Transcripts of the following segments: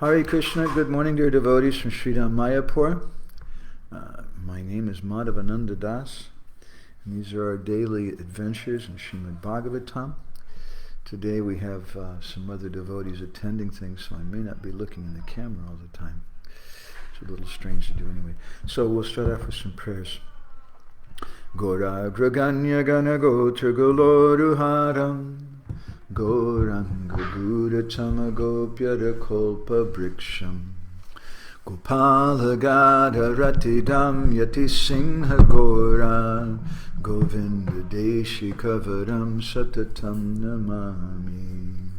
Hare Krishna, good morning dear devotees from Sridham Mayapur. My name is Madhavananda Das, and these are our daily adventures in Srimad Bhagavatam. Today we have some other devotees attending things, so I may not be looking in the camera all the time. It's a little strange to do anyway. So we'll start off with some prayers. Gora Graganya Gana Gotra Goloruharam Gauranga Guratama Gopyara Kolpa Briksham Gopala Gada Ratidam Yati Singha Gora Govinda Deshi Kavaram Satatam Namami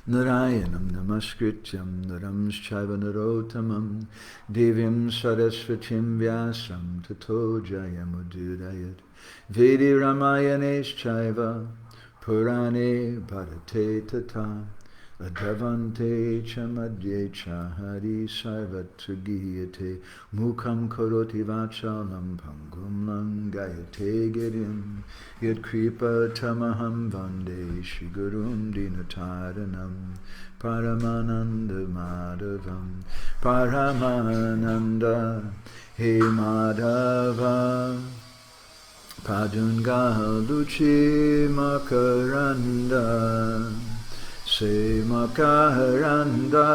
Narayanam Namaskrityam Naram Shaiva Narotamam Divyam Sarasvatim Vyasam Tato Jayamudurayat Vedi Ramayanesh Chaiva Purane Bharate Tata Adhavante Chamadye Chahari Sarvatugiyate Mukham Karoti Vachalam Pangum Langayate Girim Yad Kripa Tamaham Vande Shigurum Dinataranam Paramananda Madhavam Paramananda He Madhava Padunga Luchi Makaranda Se Makaranda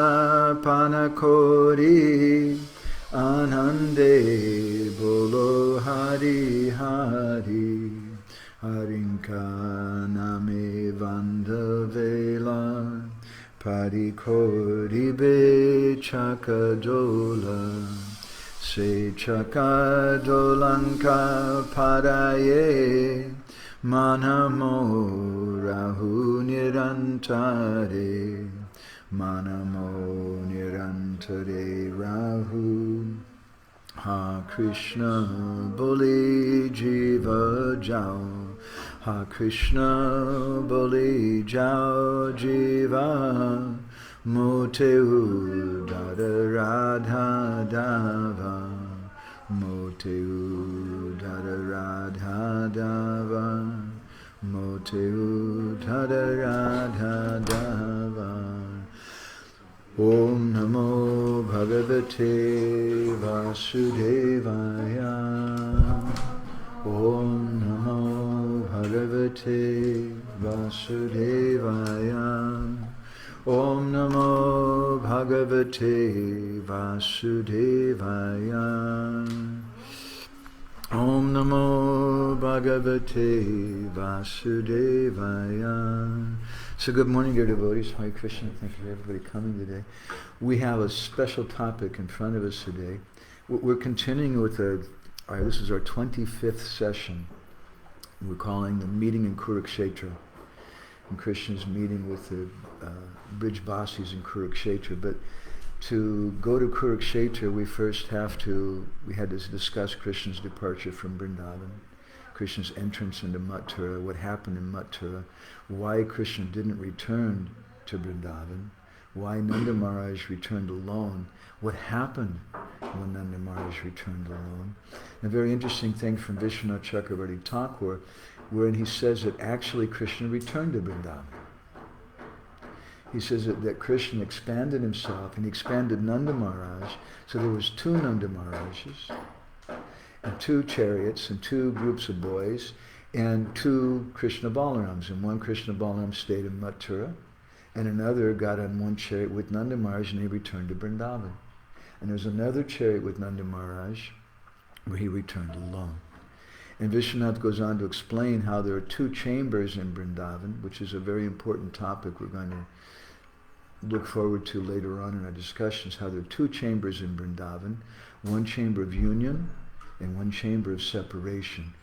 Panakori Anande Bolo Hari Hari Harinka Name Vandavela Parikori Be Chakadola Se Chakadolanka Padaye Manamo Rahu Nirantare Manamo Nirantare Rahu Ha Krishna Boli Jiva Jao Ha Krishna Boli Jao Jiva Moteu Dada Radha Dava Moteu Dada Radha Dava Moteu Dada Radha Dava Om Namo Bhagavate Vasudevaya Om Namo Bhagavate Vasudevaya Om Namo Bhagavate Vasudevaya Om Namo Bhagavate Vasudevaya. So good morning dear devotees, Hare Krishna, thank you for everybody coming today. We have a special topic in front of us today. We're continuing with this is our 25th session. We're calling the meeting in Kurukshetra. And Krishna's meeting with the Brijbasis in Kurukshetra. But to go to Kurukshetra, we had to discuss Krishna's departure from Vrindavan, Krishna's entrance into Mathura, what happened in Mathura, why Krishna didn't return to Vrindavan, why Nanda Maharaj returned alone, what happened when Nanda Maharaj returned alone. And a very interesting thing from Vishwanath Chakravarti Thakur, wherein he says that actually Krishna returned to Vrindavan. He says that Krishna expanded himself, and he expanded Nanda Maharaj, so there was two Nanda Maharajas, and two chariots, and two groups of boys, and two Krishna Balarams. And one Krishna Balaram stayed in Mathura, and another got on one chariot with Nanda Maharaj, and he returned to Vrindavan. And there's another chariot with Nanda Maharaj, where he returned alone. And Vishwanath goes on to explain how there are two chambers in Vrindavan, which is a very important topic we're going to look forward to later on in our discussions, how there are two chambers in Vrindavan, one chamber of union and one chamber of separation.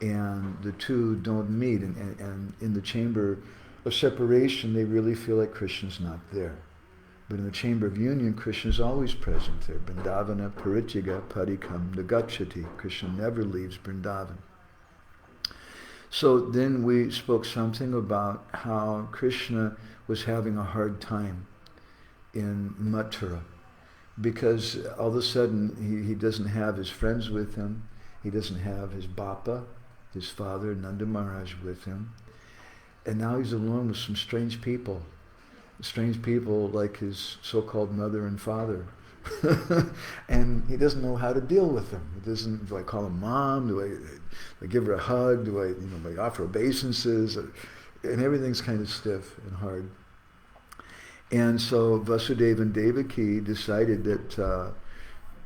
And the two don't meet, and in the chamber of separation they really feel like Krishna's not there. But in the chamber of union, Krishna is always present there. Vrindavana parityaga parikam nagachati. Krishna never leaves Vrindavan. So then we spoke something about how Krishna was having a hard time in Mathura because all of a sudden he doesn't have his friends with him. He doesn't have his Bappa, his father, Nanda Maharaj, with him. And now he's alone with some strange people. strange people like his so-called mother and father. And he doesn't know how to deal with them. He doesn't, do I call him mom? Do I give her a hug? Do I offer obeisances? And everything's kind of stiff and hard. And so Vasudeva and Devaki decided that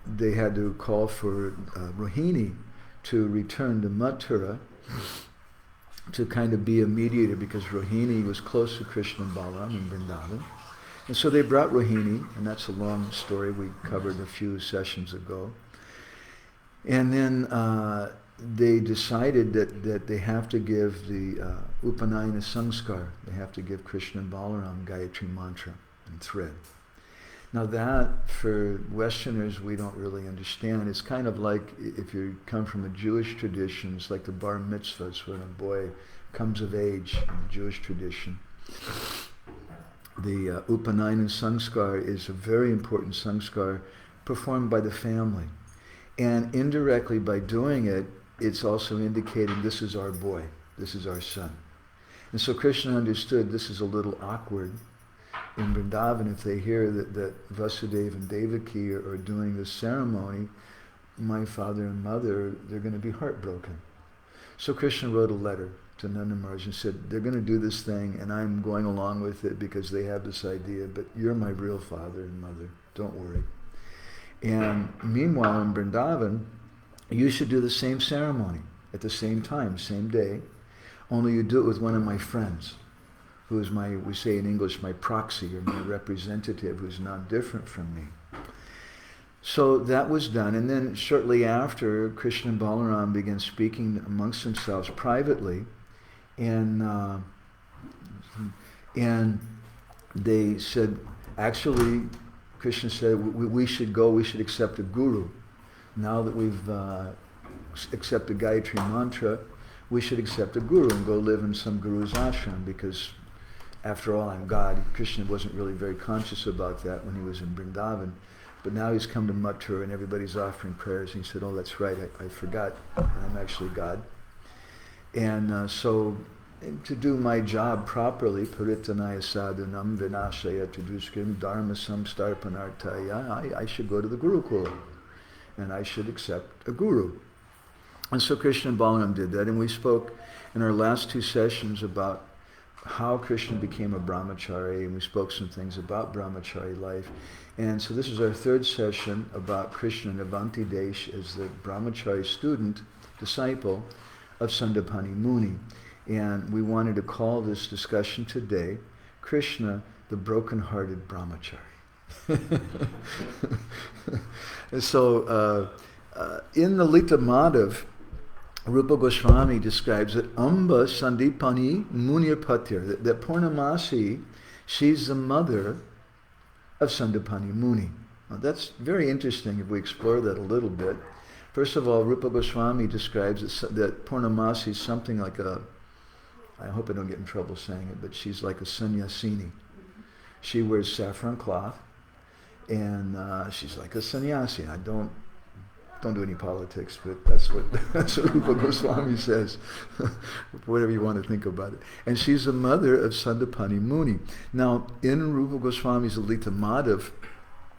they had to call for Rohini to return to Mathura to kind of be a mediator, because Rohini was close to Krishna and Balaram in Vrindavan. And so they brought Rohini, and that's a long story we covered a few sessions ago. And then they decided that they have to give the Upanayana Samskar. They have to give Krishna and Balaram Gayatri Mantra and thread. Now that, for Westerners, we don't really understand. It's kind of like if you come from a Jewish tradition, it's like the bar mitzvahs when a boy comes of age in the Jewish tradition. The Upanayana Samskar is a very important samskar performed by the family. And indirectly by doing it, it's also indicating this is our boy, this is our son. And so Krishna understood this is a little awkward in Vrindavan if they hear that Vasudeva and Devaki are doing this ceremony. My father and mother, they're going to be heartbroken. So Krishna wrote a letter to Nanda Maharaj and said, they're going to do this thing and I'm going along with it because they have this idea, but you're my real father and mother, don't worry. And meanwhile in Vrindavan, you should do the same ceremony at the same time, same day, only you do it with one of my friends, who is my, we say in English, my proxy or my representative, who's not different from me. So that was done, and then shortly after, Krishna and Balaram began speaking amongst themselves privately, and they said, actually, Krishna said, we should go, we should accept a guru. Now that we've accepted Gayatri Mantra, we should accept a guru and go live in some guru's ashram, because after all, I'm God. Krishna wasn't really very conscious about that when he was in Vrindavan. But now he's come to Mathura and everybody's offering prayers. And he said, oh, that's right, I forgot. I'm actually God. And so to do my job properly, paritanaya sadhanam vinashaya tuduskrim dharma samstarpanartaya, I should go to the Gurukula. And I should accept a guru. And so Krishna and Balaram did that. And we spoke in our last two sessions about how Krishna became a Brahmacari, and we spoke some things about Brahmacari life. And so this is our third session about Krishna Navanti Desh as the Brahmacari student, disciple of Sandapani Muni. And we wanted to call this discussion today, Krishna, the broken-hearted Brahmacari. So in the Lita Madhav, Rupa Goswami describes that Amba Sandipani Munyapatir, that Purnamasi, she's the mother of Sandipani Muni. Now that's very interesting if we explore that a little bit. First of all, Rupa Goswami describes that Purnamasi is something like I hope I don't get in trouble saying it, but she's like a sannyasini. She wears saffron cloth, and she's like a sannyasi. I don't do any politics, but that's what Rupa Goswami says. Whatever you want to think about it. And she's the mother of Sandipani Muni. Now, in Rupa Goswami's Lita Madhav,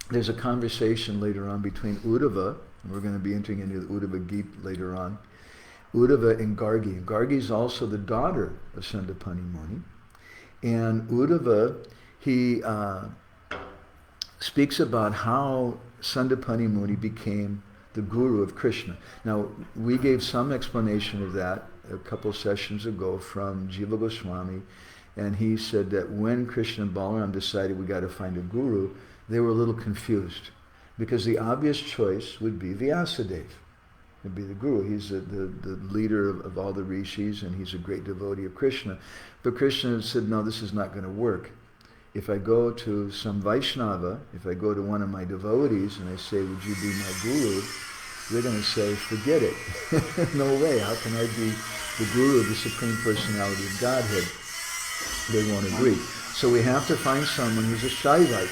there's a conversation later on between Uddhava, and we're going to be entering into the Uddhava Geet later on, Uddhava and Gargi. And Gargi is also the daughter of Sandipani Muni. And Uddhava, he speaks about how Sandipani Muni became the guru of Krishna. Now, we gave some explanation of that a couple sessions ago from Jiva Goswami, and he said that when Krishna and Balaram decided we got to find a guru, they were a little confused, because the obvious choice would be Vyasadeva. Would be the guru. He's the leader of all the rishis, and he's a great devotee of Krishna. But Krishna said, no, this is not going to work. If I go to some Vaishnava, if I go to one of my devotees and I say, would you be my guru? They're going to say, forget it. No way. How can I be the guru of the Supreme Personality of Godhead? They won't agree. So we have to find someone who's a Shaivite,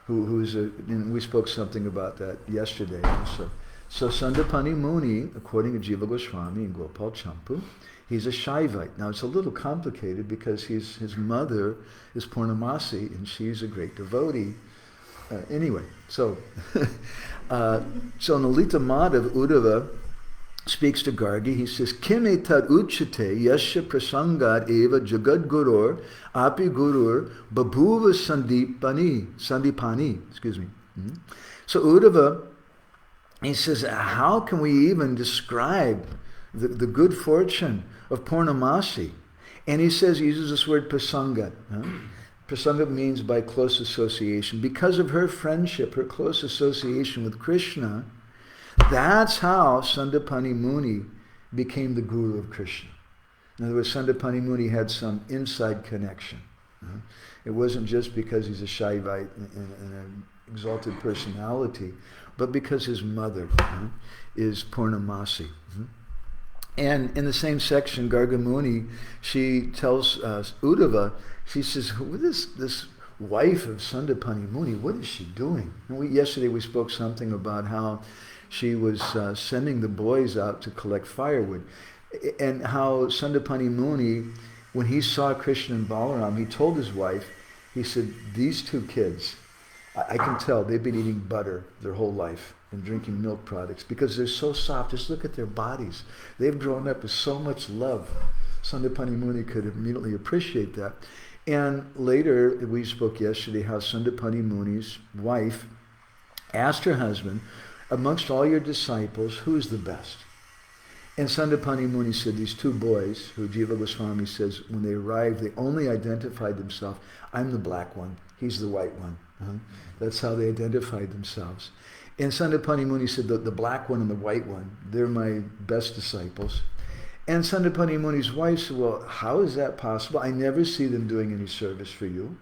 who's and we spoke something about that yesterday also. So Sandipani Muni, according to Jiva Goswami and Gopal Champu, He's a Shaivite. Now it's a little complicated because his mother is Purnamasi and she's a great devotee. Anyway, so Nalita Madhav Uddhava speaks to Gargi. He says, Kim etad uchate yasya prasangad eva jagad gurur api gurur babhuva sandipani. Excuse me. So Uddhava, he says, how can we even describe the good fortune of Purnamasi? And he says, he uses this word prasangat. Prasangat means by close association. Because of her friendship, her close association with Krishna, that's how Sandipani Muni became the guru of Krishna. In other words, Sandipani Muni had some inside connection. It wasn't just because he's a Shaivite and an exalted personality, but because his mother is Purnamasi. And in the same section, Garga Muni, she tells Uddhava, she says, this wife of Sandipani Muni, what is she doing? And yesterday we spoke something about how she was sending the boys out to collect firewood, and how Sandipani Muni, when he saw Krishna and Balaram, he told his wife, he said, these two kids, I can tell they've been eating butter their whole life and drinking milk products because they're so soft. Just look at their bodies. They've grown up with so much love. Sandipani Muni could immediately appreciate that. And later, we spoke yesterday how Sandipani Muni's wife asked her husband, amongst all your disciples, who's the best? And Sandipani Muni said these two boys, who Jiva Goswami says, when they arrived, they only identified themselves. I'm the black one, he's the white one. That's how they identified themselves. And Sandipani Muni said, the black one and the white one, they're my best disciples. And Sandipani Muni's wife said, well, how is that possible? I never see them doing any service for you.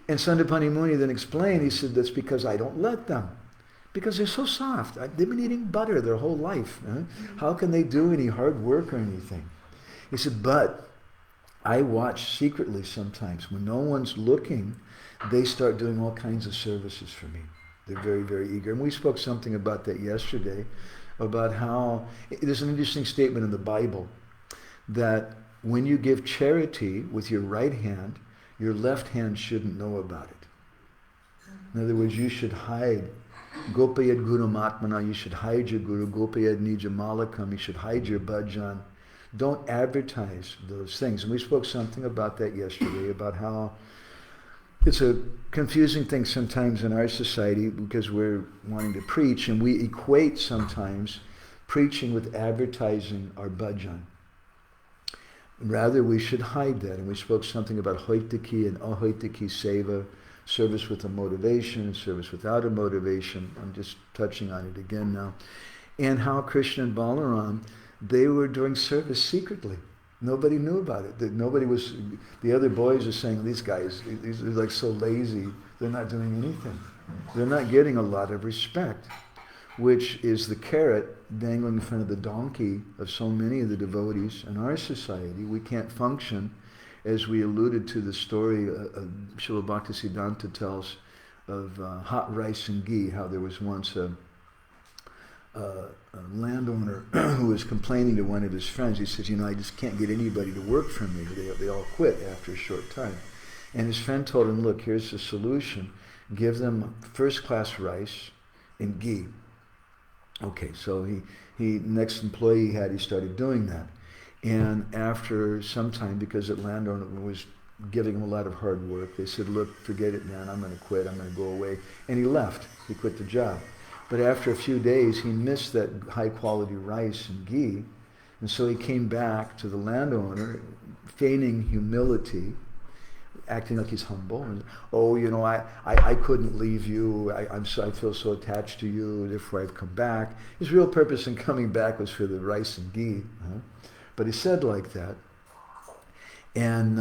And Sandipani Muni then explained, he said, that's because I don't let them. Because they're so soft. They've been eating butter their whole life. How can they do any hard work or anything? He said, but I watch secretly sometimes. When no one's looking, they start doing all kinds of services for me. They're very, very eager. And we spoke something about that yesterday, about how there's an interesting statement in the Bible that when you give charity with your right hand, your left hand shouldn't know about it. In other words, you should hide. Gopayad Guru Matmana, you should hide your Guru. Gopayad Nija Malakam, you should hide your bhajan. Don't advertise those things. And we spoke something about that yesterday, about how it's a confusing thing sometimes in our society because we're wanting to preach and we equate sometimes preaching with advertising our bhajan. Rather, we should hide that. And we spoke something about hoitaki and ahoitaki seva, service with a motivation, service without a motivation. I'm just touching on it again now. And how Krishna and Balaram, they were doing service secretly. Nobody knew about it. Nobody was, the other boys are saying, these guys, they're like so lazy, they're not doing anything. They're not getting a lot of respect, which is the carrot dangling in front of the donkey of so many of the devotees in our society. We can't function, as we alluded to the story Srila Bhaktisiddhanta tells of hot rice and ghee, how there was once a landowner who was complaining to one of his friends. He says, I just can't get anybody to work for me. They all quit after a short time. And his friend told him, look, here's the solution. Give them first-class rice and ghee. Okay, so he next employee he started doing that. And after some time, because the landowner was giving him a lot of hard work, they said, look, forget it, man, I'm going to quit, I'm going to go away. And he left. He quit the job. But after a few days, he missed that high-quality rice and ghee, and so he came back to the landowner, feigning humility, acting like he's humble. And, I couldn't leave you. I feel so attached to you, therefore I've come back. His real purpose in coming back was for the rice and ghee. But he said like that. And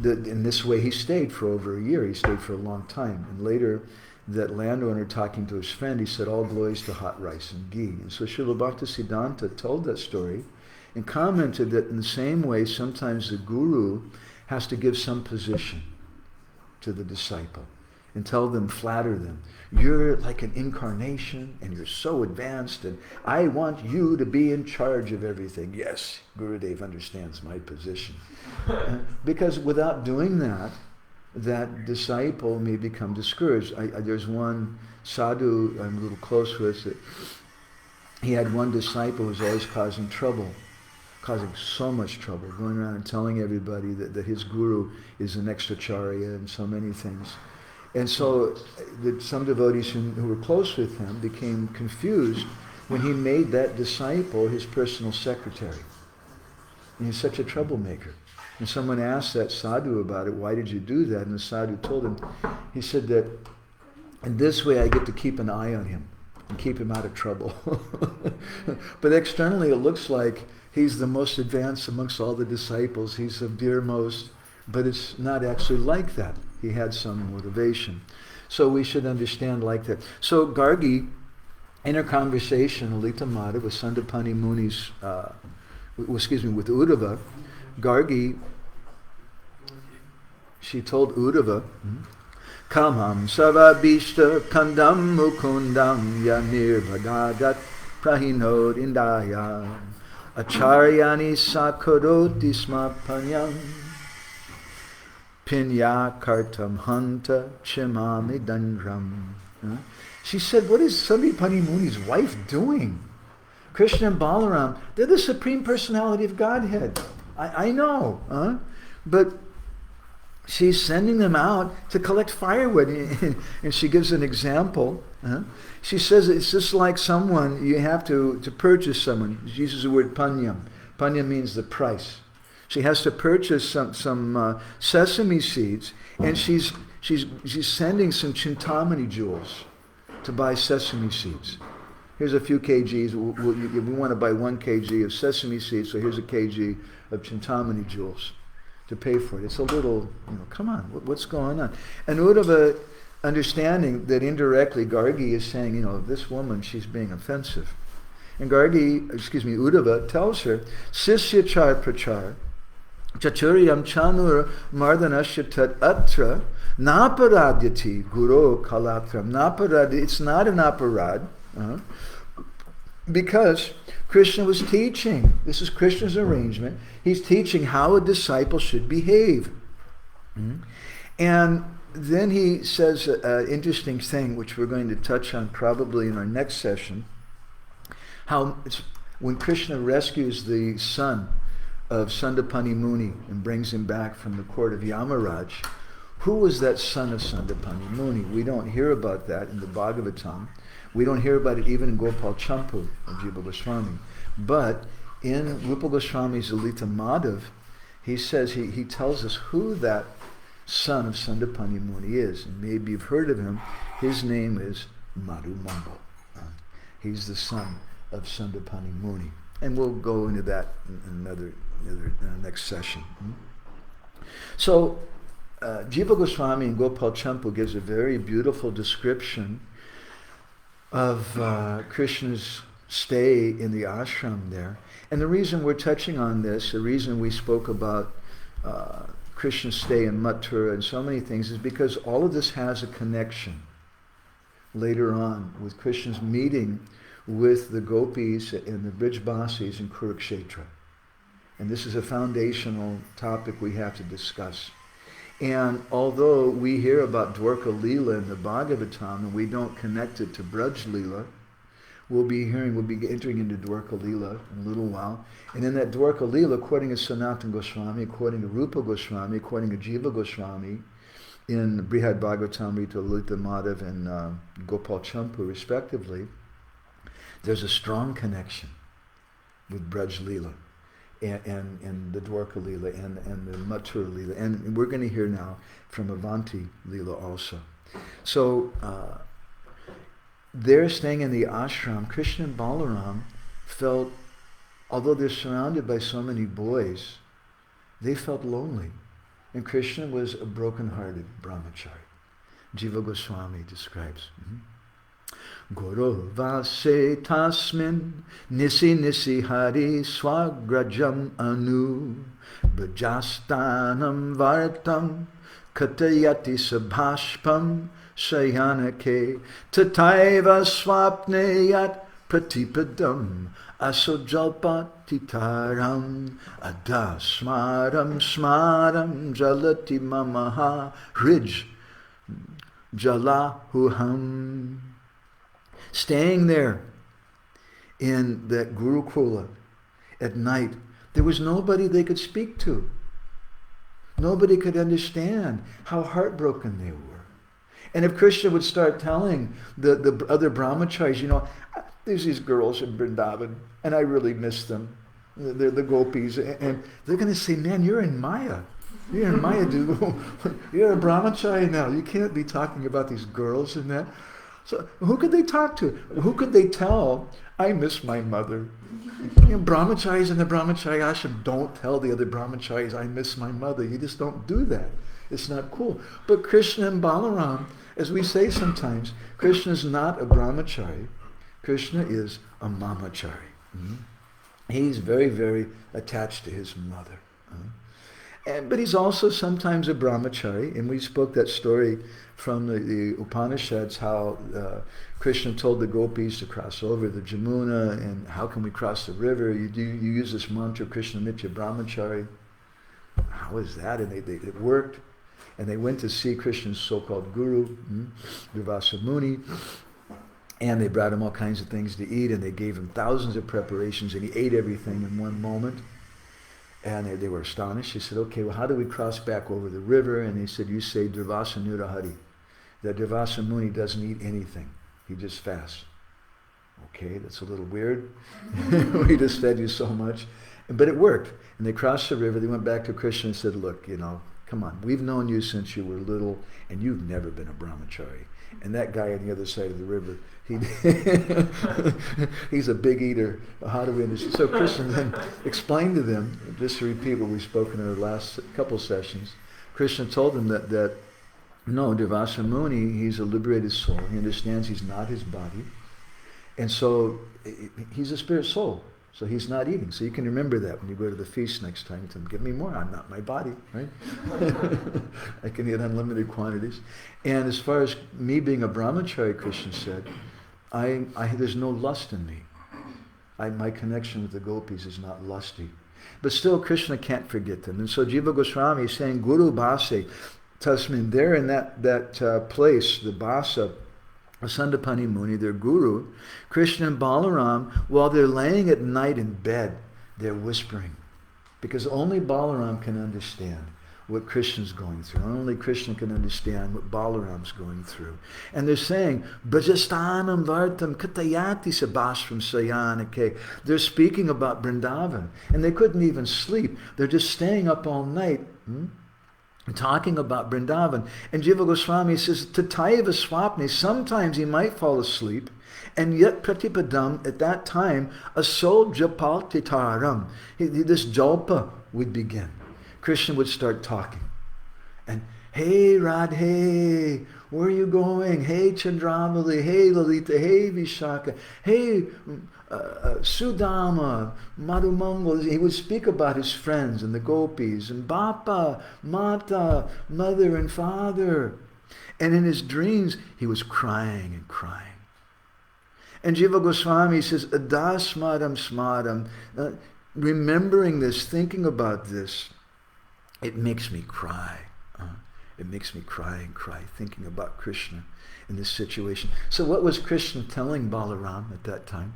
in this way, he stayed for over a year. He stayed for a long time. And later, that landowner talking to his friend, he said, all glories to hot rice and ghee. And so Srila Bhaktisiddhanta told that story and commented that in the same way, sometimes the guru has to give some position to the disciple. and tell them, flatter them. You're like an incarnation and you're so advanced and I want you to be in charge of everything. Yes, Gurudev understands my position. Because without doing that, that disciple may become discouraged. There's one sadhu I'm a little close with. That he had one disciple who was always causing trouble, causing so much trouble, going around and telling everybody that his guru is an extracharya and so many things. And so some devotees who were close with him became confused when he made that disciple his personal secretary. And he's such a troublemaker. And someone asked that sadhu about it, why did you do that? And the sadhu told him, he said that, in this way I get to keep an eye on him and keep him out of trouble. But externally it looks like he's the most advanced amongst all the disciples. He's the dearmost, but it's not actually like that. He had some motivation. So we should understand like that. So Gargi, in her conversation, Lalita Mata with Sandapani Muni's, with Uddhava, Gargi, she told Uddhava, Kamham savabishta kandam mukundam yanir bhagadat prahinod indaya acharyani sakaroti smapanyam pinya kartam hanta chimami dandram. She said, what is Sandipani Muni's wife doing? Krishna and Balaram, they're the Supreme Personality of Godhead. I know, but she's sending them out to collect firewood. And she gives an example. She says it's just like someone, you have to purchase someone. She uses the word panyam. Panyam means the price. She has to purchase some sesame seeds, and she's sending some chintamani jewels to buy sesame seeds. Here's a few kgs. We want to buy 1 kg of sesame seeds, so here's a kg of chintamani jewels to pay for it. It's a little, come on, what's going on? And Uddhava, understanding that indirectly Gargi is saying, this woman, she's being offensive. And Uddhava tells her, Sisya char prachar, chachuryam chanur mardhanasya tat atra, naparadyati guru kalatram. It's not an aparad, because Krishna was teaching. This is Krishna's arrangement. He's teaching how a disciple should behave. And then he says an interesting thing, which we're going to touch on probably in our next session, how when Krishna rescues the son of Sandapani Muni and brings him back from the court of Yamaraj, who was that son of Sandapani Muni? We don't hear about that in the Bhagavatam. We don't hear about it even in Gopal Champu of Jiva Goswami. But in Rupa Goswami's Lalita Madhav, he says, he tells us who that son of Sandapani Muni is. And maybe you've heard of him. His name is Madhu Mambo. He's the son of Sandapani Muni. And we'll go into that in another next session. So, Jiva Goswami in Gopal Champu gives a very beautiful description of Krishna's stay in the ashram there. And the reason we're touching on this, the reason we spoke about Krishna's stay in Mathura and so many things, is because all of this has a connection later on with Krishna's meeting with the gopis and the Brijbasis in Kurukshetra. And this is a foundational topic we have to discuss. And although we hear about Dwarka Leela in the Bhagavatam and we don't connect it to Braj Leela, we'll be entering into Dwarka Leela in a little while. And in that Dwarka Leela, according to Sanatana Goswami, according to Rupa Goswami, according to Jiva Goswami, in Brihad Bhagavatamrita, Lalita Madhav, and Gopal Champu, respectively, there's a strong connection with Braj Leela. And the Dwarka Leela and the Mathura Leela. And we're going to hear now from Avanti Leela also. So they're staying in the ashram. Krishna and Balaram felt, although they're surrounded by so many boys, they felt lonely. And Krishna was a broken-hearted brahmachari. Jiva Goswami describes. Goro vase tasmin nisi hari swagrajam anu brajastanam vartam katayati sabhashpam shayanake tataiva swapne yat pratipadam asojalpatitaram adasmaram smaram jalati mamaha hrij jalahuham. Staying there in that Gurukula at night, there was nobody they could speak to. Nobody could understand how heartbroken they were. And if Krishna would start telling the other brahmacharis, there's these girls in Vrindavan, and I really miss them. They're the gopis, and they're going to say, man, you're in Maya. You're in Maya, dude. You're a brahmachari now. You can't be talking about these girls and that. So who could they talk to? Who could they tell, I miss my mother? Brahmacharis in the brahmachari ashram don't tell the other brahmacharis, I miss my mother. You just don't do that. It's not cool. But Krishna and Balaram, as we say sometimes, Krishna is not a brahmachari. Krishna is a mamachari. He's very, very attached to his mother. But he's also sometimes a brahmachari, and we spoke that story from the Upanishads, how Krishna told the gopis to cross over the Jamuna, and how can we cross the river? You use this mantra, Krishna Nitya Brahmachari. How is that? And it worked. And they went to see Krishna's so-called guru, Durvasa Muni, and they brought him all kinds of things to eat, and they gave him thousands of preparations, and he ate everything in one moment. And they were astonished. He said, okay, well, how do we cross back over the river? And he said, you say Durvasa Nurahari. That Durvasa Muni doesn't eat anything. He just fasts. Okay, that's a little weird. We just fed you so much. But it worked. And they crossed the river. They went back to Krishna and said, look, come on. We've known you since you were little, and you've never been a brahmachari. And that guy on the other side of the river, he's a big eater. How do we understand? So Krishna then explained to them, just to repeat what we've spoken in the last couple sessions, Krishna told them that no, Durvasa Muni, he's a liberated soul. He understands he's not his body. And so he's a spirit soul. So he's not eating. So you can remember that when you go to the feast next time. You tell him, give me more. I'm not my body, right? I can eat unlimited quantities. And as far as me being a brahmachari, Krishna said, there's no lust in me. My connection with the gopis is not lusty. But still, Krishna can't forget them. And so Jiva Goswami is saying, Guru Bhase, Tasmin, there in that place, the Bhasa, Sandapani Muni, their guru, Krishna and Balaram, while they're laying at night in bed, they're whispering. Because only Balaram can understand what Krishna's going through. Only Krishna can understand what Balaram's going through. And they're saying, Brajastanam Vartam Katayati Sabashram Sayanake. They're speaking about Vrindavan. And they couldn't even sleep. They're just staying up all night. Talking about Vrindavan. And Jiva Goswami says, Tataiva Swapne, sometimes he might fall asleep, and yet Pratipadam, at that time, Asol Japaltitaram, this jalpa would begin. Krishna would start talking. And, hey Radhe, where are you going? Hey Chandramali, hey Lalita, hey Vishaka, hey Sudama, Madhumangal. He would speak about his friends and the gopis and Bapa, Mata, mother and father. And in his dreams, he was crying and crying. And Jiva Goswami says, Adasmadam smadam, remembering this, thinking about this, it makes me cry. It makes me cry and cry, thinking about Krishna in this situation. So what was Krishna telling Balaram at that time?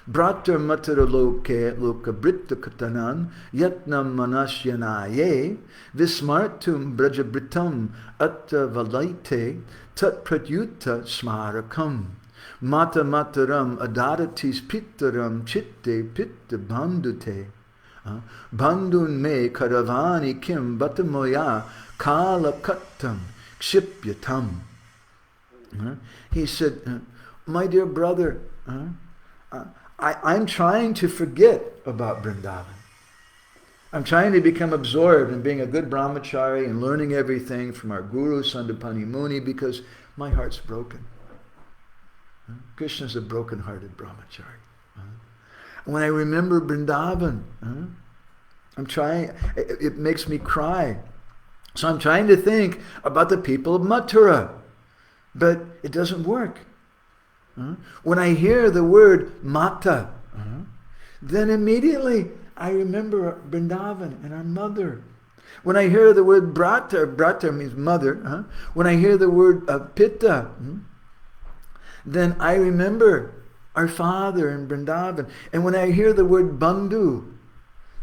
Bhratar matara loke britta katanan yatnam manasyanaye vismartum brajabritam atta valaite tat pratyutta smarakam mata mataram adaratis pittaram chitte pitta bandute bandun me karavani kim batamoya kala kattam kshipyatam. He said, my dear brother, I'm trying to forget about Vrindavan. I'm trying to become absorbed in being a good brahmachari and learning everything from our guru, Sandapani Muni, because my heart's broken. Krishna's a broken-hearted brahmachari. When I remember Vrindavan, it makes me cry. So I'm trying to think about the people of Mathura. but it doesn't work. When I hear the word Mata, then immediately I remember Vrindavan and our mother. When I hear the word Brata means mother. When I hear the word Pitta, then I remember our father in Vrindavan. And when I hear the word Bandhu,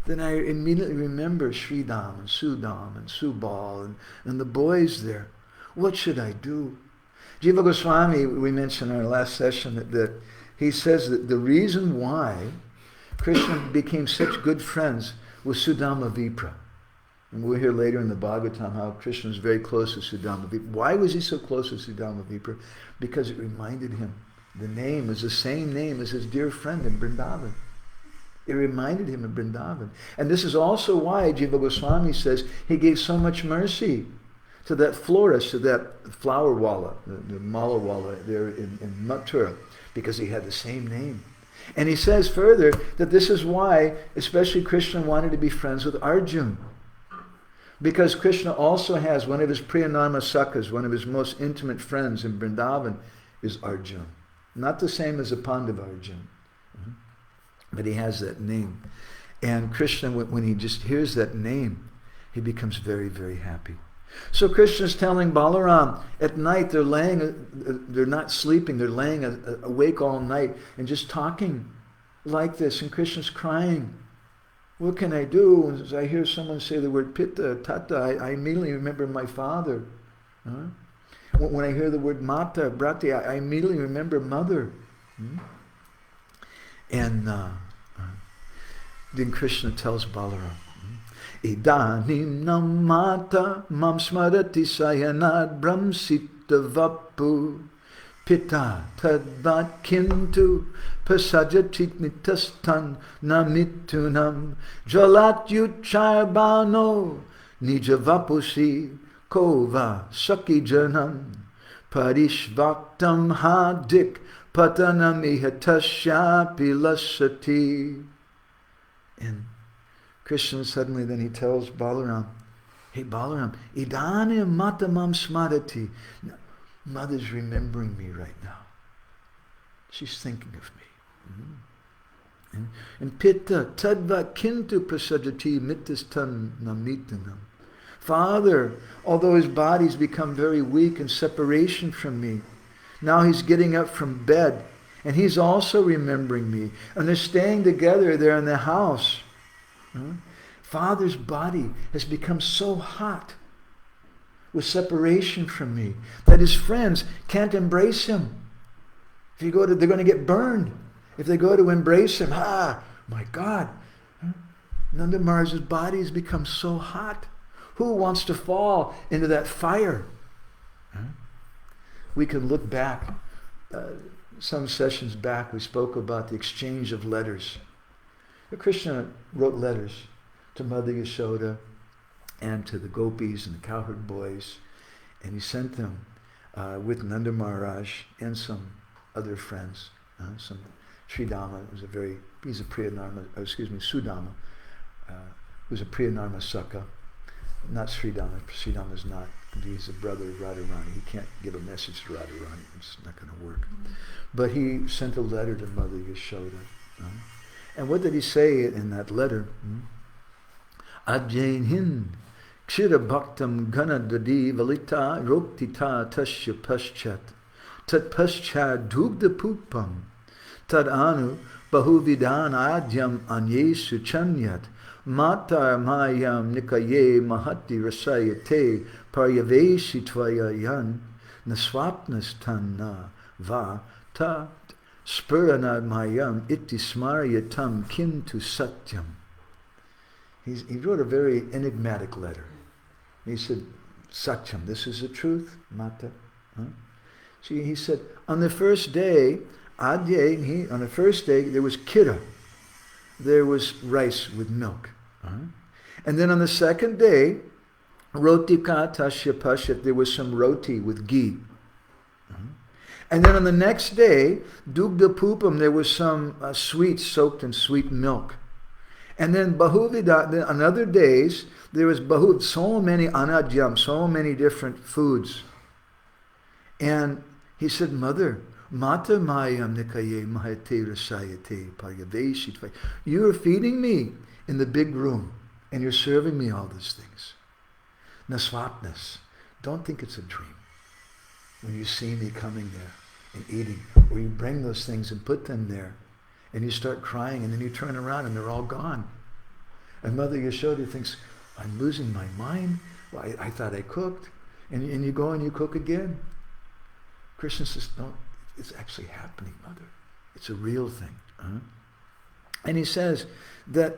then I immediately remember Sridham and Sudam and Subal and the boys there. What should I do? Jiva Goswami, we mentioned in our last session that he says that the reason why Krishna became such good friends with Sudama Vipra. And we'll hear later in the Bhagavatam how Krishna was very close to Sudama Vipra. Why was he so close to Sudama Vipra? Because it reminded him, the name is the same name as his dear friend in Vrindavan. It reminded him of Vrindavan. And this is also why Jiva Goswami says he gave so much mercy to that florist, to that flower walla, the mala walla there in Mathura, because he had the same name. And he says further that this is why especially Krishna wanted to be friends with Arjuna. Because Krishna also has one of his Priyanama Sakhas, one of his most intimate friends in Vrindavan is Arjuna. Not the same as a Pandava Arjuna, but he has that name. And Krishna, when he just hears that name, he becomes very, very happy. So Krishna's telling Balaram, at night they're not sleeping, they're laying awake all night and just talking like this, and Krishna's crying. What can I do? As I hear someone say the word Pitta, Tata, I immediately remember my father. When I hear the word Mata, Brati, I immediately remember mother. And then Krishna tells Balaram, Idanim namata mam smarati sayanad brahmsita vapu Pitta tadvat kintu pasajatit nitastan namitunam jalat yucharbano nijavapusi kova saki janam parishvaktam hadik patanamihatasya pilasati. And Krishna suddenly then he tells Balaram, hey Balaram, idane matamam smarati. Mother's remembering me right now. She's thinking of me. And Pitta tadva kintu prasajati mitastan namitanam. Father, although his body's become very weak in separation from me, now he's getting up from bed and he's also remembering me. And they're staying together there in the house. Father's body has become so hot with separation from me that his friends can't embrace him. If you go to, they're going to get burned. If they go to embrace him, my God, Nanda Maharaj's body has become so hot. Who wants to fall into that fire? We can look back. Some sessions back, we spoke about the exchange of letters. Krishna wrote letters to Mother Yashoda and to the gopis and the cowherd boys, and he sent them with Nanda Maharaj and some other friends. Some Sridhama he's a Priyanarma, Sudama, who's a Priyanarma Sakha, not Sridhama. Sridhama's not. He's a brother of Radharani. He can't give a message to Radharani. It's not going to work. But he sent a letter to Mother Yashoda. And what did he say in that letter? Ajjain hin kshira bhaktam gana dadi valita roktita tasya paschat tat paschad dugda pupam tad anu bahuvidan adyam anyesu chanyat matar mayam nikaye mahati rasayate paryavesi tvayayan naswapnastanna va ta spurana mayam iti smaryatam kintu satyam. He wrote a very enigmatic letter. He said, Satyam, this is the truth, Mata. See, he said, on the first day, there was kira. There was rice with milk. And then on the second day, rotika tasya pashat, there was some roti with ghee. And then on the next day, dugda pupam, there was some sweets soaked in sweet milk. And then bahuvida, on other days, there was so many anadyam, so many different foods. And he said, Mother, Mata mayam nikaye mahate rasayate paryaveshit. You are feeding me in the big room, and you're serving me all these things. Naswapnas. Don't think it's a dream. When you see me coming there and eating, or you bring those things and put them there, and you start crying, and then you turn around and they're all gone. And Mother Yashoda thinks, I'm losing my mind. Well, I thought I cooked. And you go and you cook again. Krishna says, no, it's actually happening, Mother. It's a real thing. And he says that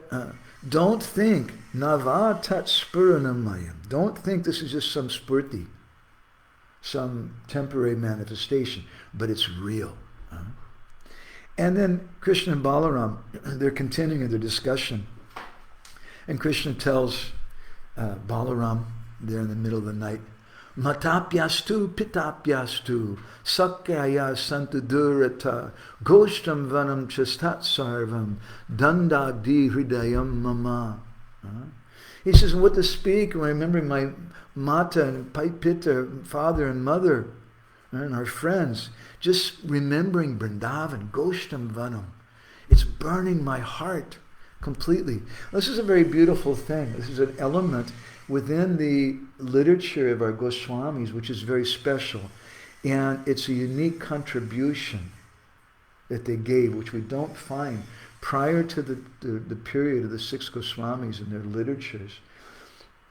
don't think nava tat spuranamayam. Don't think this is just some spurti, some temporary manifestation, but it's real. And then Krishna and Balaram, they're continuing their discussion. And Krishna tells Balaram, there in the middle of the night, Matapyastu pitapyastu sakyaya santudurata goshtam vanam chastat sarvam dandagdi hridayam mama. He says, what to speak, remembering my mata and pita, father and mother, and our friends, just remembering Vrindavan, goshtam vanam. It's burning my heart completely. This is a very beautiful thing. This is an element within the literature of our Goswamis, which is very special. And it's a unique contribution that they gave, which we don't find prior to the period of the six Goswamis in their literatures.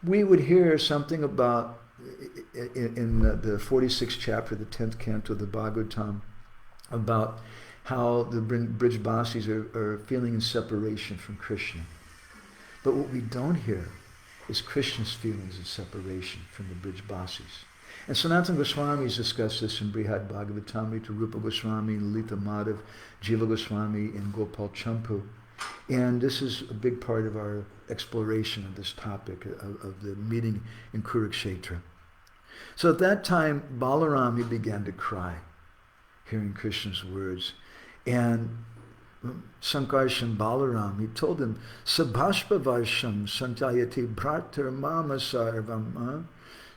We would hear something about, in the 46th chapter, the 10th canto of the Bhagavatam, about how the Brijbasis are feeling in separation from Krishna. But what we don't hear is Krishna's feelings of separation from the Brijbasis. And Sanatana Goswami has discussed this in Brihad Bhagavatamrita, Rupa Goswami, Lalita Madhav, Jiva Goswami, and Gopal Champu. And this is a big part of our exploration of this topic, of the meeting in Kurukshetra. So at that time, Balaram, he began to cry, hearing Krishna's words. And Sankarshan Balaram, he told him, Sabhashpavarsham Santayati Bhartar Mama Sarvam.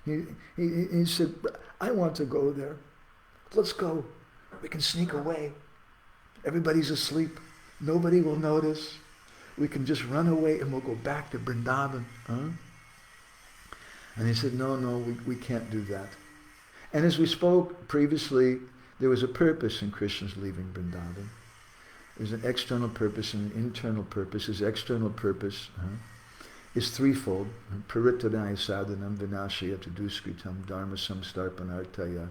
He said, I want to go there. Let's go. We can sneak away. Everybody's asleep. Nobody will notice. We can just run away and we'll go back to Vrindavan. And he said, no, we can't do that. And as we spoke previously, there was a purpose in Krishna's leaving Vrindavan. There's an external purpose and an internal purpose. His external purpose is threefold. Paritanaya sadhanam vinashayata duskritam dharma samstarpanartaya.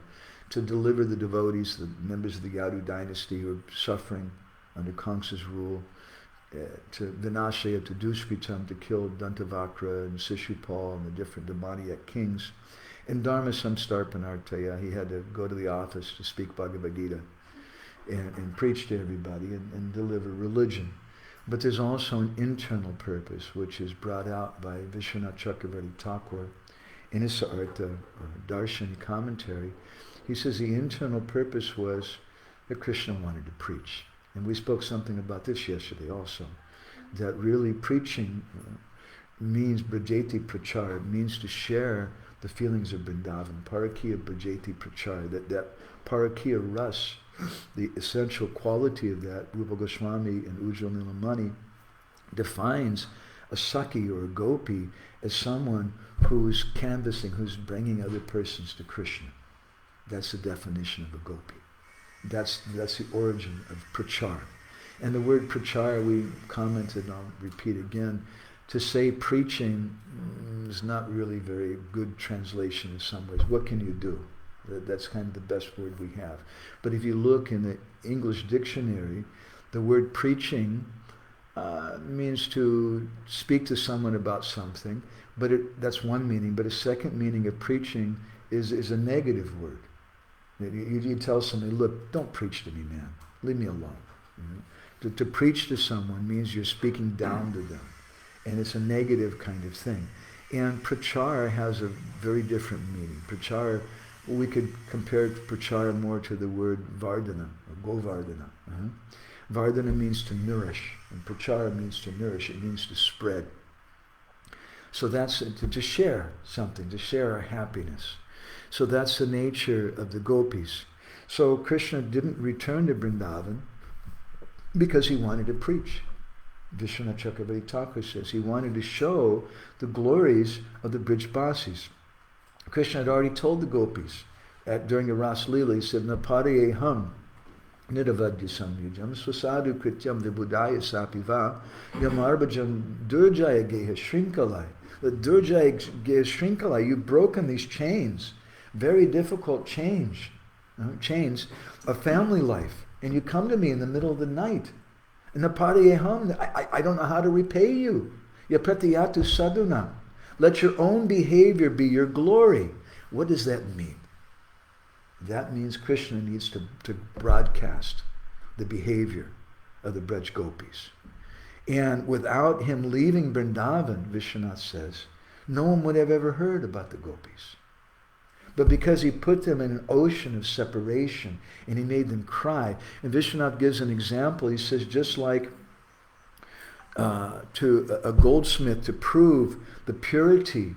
To deliver the devotees, the members of the Yadu dynasty who are suffering under Kamsa's rule. To vinashayata duskritam, to kill Dantavakra and Sishupal and the different demoniac kings. In dharma samstarpanartaya, he had to go to the office to speak Bhagavad Gita. And preach to everybody and deliver religion. But there's also an internal purpose, which is brought out by Vishwanath Chakravarti Thakur in his Artha, or Darshan commentary. He says the internal purpose was that Krishna wanted to preach. And we spoke something about this yesterday also, that really preaching means Brajeti Prachar, means to share the feelings of Vrindavan, Parakiya Brajeti Prachar, that Parakiya Ras, the essential quality of that, Rupa Goswami and Ujjwal Nilamani defines a Saki or a Gopi as someone who's canvassing, who's bringing other persons to Krishna. That's the definition of a Gopi. That's the origin of Prachar. And the word Prachar, we commented, and I'll repeat again, to say preaching is not really very good translation in some ways. What can you do? That's kind of the best word we have. But if you look in the English dictionary, the word preaching means to speak to someone about something, but that's one meaning. But a second meaning of preaching is a negative word. You tell somebody, look, don't preach to me, man. Leave me alone. To preach to someone means you're speaking down to them. And it's a negative kind of thing. And prachar has a very different meaning. Prachar, we could compare prachar more to the word vardhana, or govardhana. Vardhana means to nourish, and prachar means to nourish. It means to spread. So that's to share something, to share our happiness. So that's the nature of the gopis. So Krishna didn't return to Vrindavan because he wanted to preach. Vishwanath Chakravarti Thakur says he wanted to show the glories of the Brijbasis. Krishna had already told the gopis during the Ras Leela, he said, Napariye ham nidavadya samyujam swasadu krityam vibudaya sapiva yamarbajam durjaya geha shrinkalai. The durjaya geha shrinkalai, you've broken these chains, very difficult chains of family life. And you come to me in the middle of the night. And Napariye ham, I don't know how to repay you. Yapratiyatu sadhuna. Let your own behavior be your glory. What does that mean? That means Krishna needs to broadcast the behavior of the Braj Gopis. And without him leaving Vrindavan, Vishwanath says, no one would have ever heard about the gopis. But because he put them in an ocean of separation and he made them cry. And Vishwanath gives an example. He says, just like to a goldsmith, to prove the purity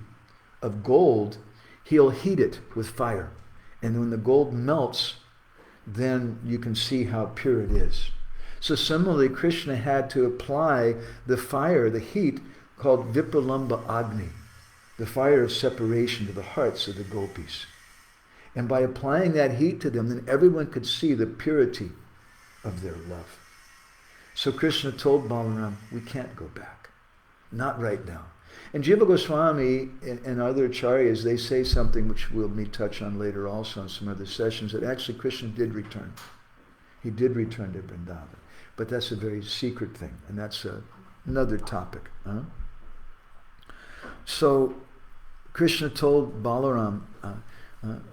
of gold, he'll heat it with fire. And when the gold melts, then you can see how pure it is. So similarly, Krishna had to apply the fire, the heat, called Vipralamba Agni, the fire of separation, to the hearts of the gopis. And by applying that heat to them, then everyone could see the purity of their love. So Krishna told Balaram, we can't go back. Not right now. And Jiva Goswami and other acharyas, they say something which we'll touch on later also in some other sessions, that actually Krishna did return. He did return to Vrindavan. But that's a very secret thing, and that's another topic. So Krishna told Balaram,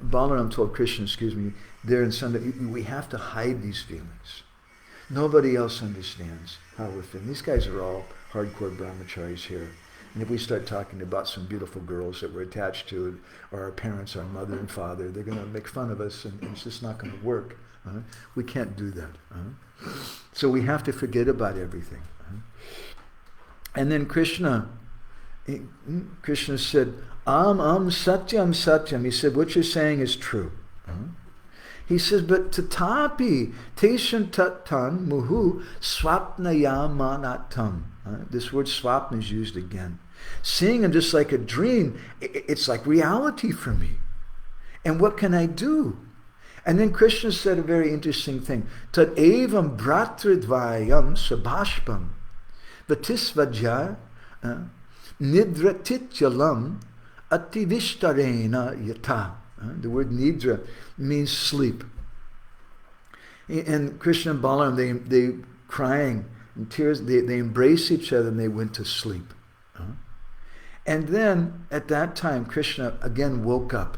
Balaram told Krishna, there in Sunda, we have to hide these feelings. Nobody else understands how we're feeling. These guys are all hardcore brahmacharis here. And if we start talking about some beautiful girls that we're attached to, or our parents, our mother and father, they're going to make fun of us, and it's just not going to work. We can't do that. So we have to forget about everything. And then Krishna said, satyam satyam. He said, what you're saying is true. He says, but tatapi teshan tattan muhu swapnaya manatam. This word swapna is used again. Seeing him just like a dream, it's like reality for me. And what can I do? And then Krishna said a very interesting thing. Tad evam bratridvayam sabhashpam vatisvaja nidratityalam ativishtarena yata. The word nidra means sleep. And Krishna and Balaram, they crying in tears, they embrace each other and they went to sleep. And then at that time, Krishna again woke up.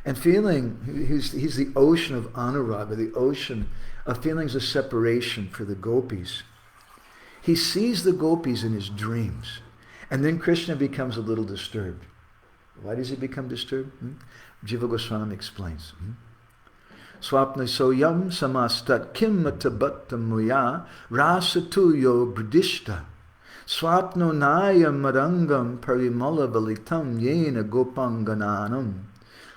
And feeling, he's the ocean of anuraga, the ocean of feelings of separation for the gopis. He sees the gopis in his dreams. And then Krishna becomes a little disturbed. Why does he become disturbed? Jiva Goswami explains. Swapna soyam samastat kim matabattamuya rasatuyo bridishta swapno nayam marangam parimala valitam yena gopangananam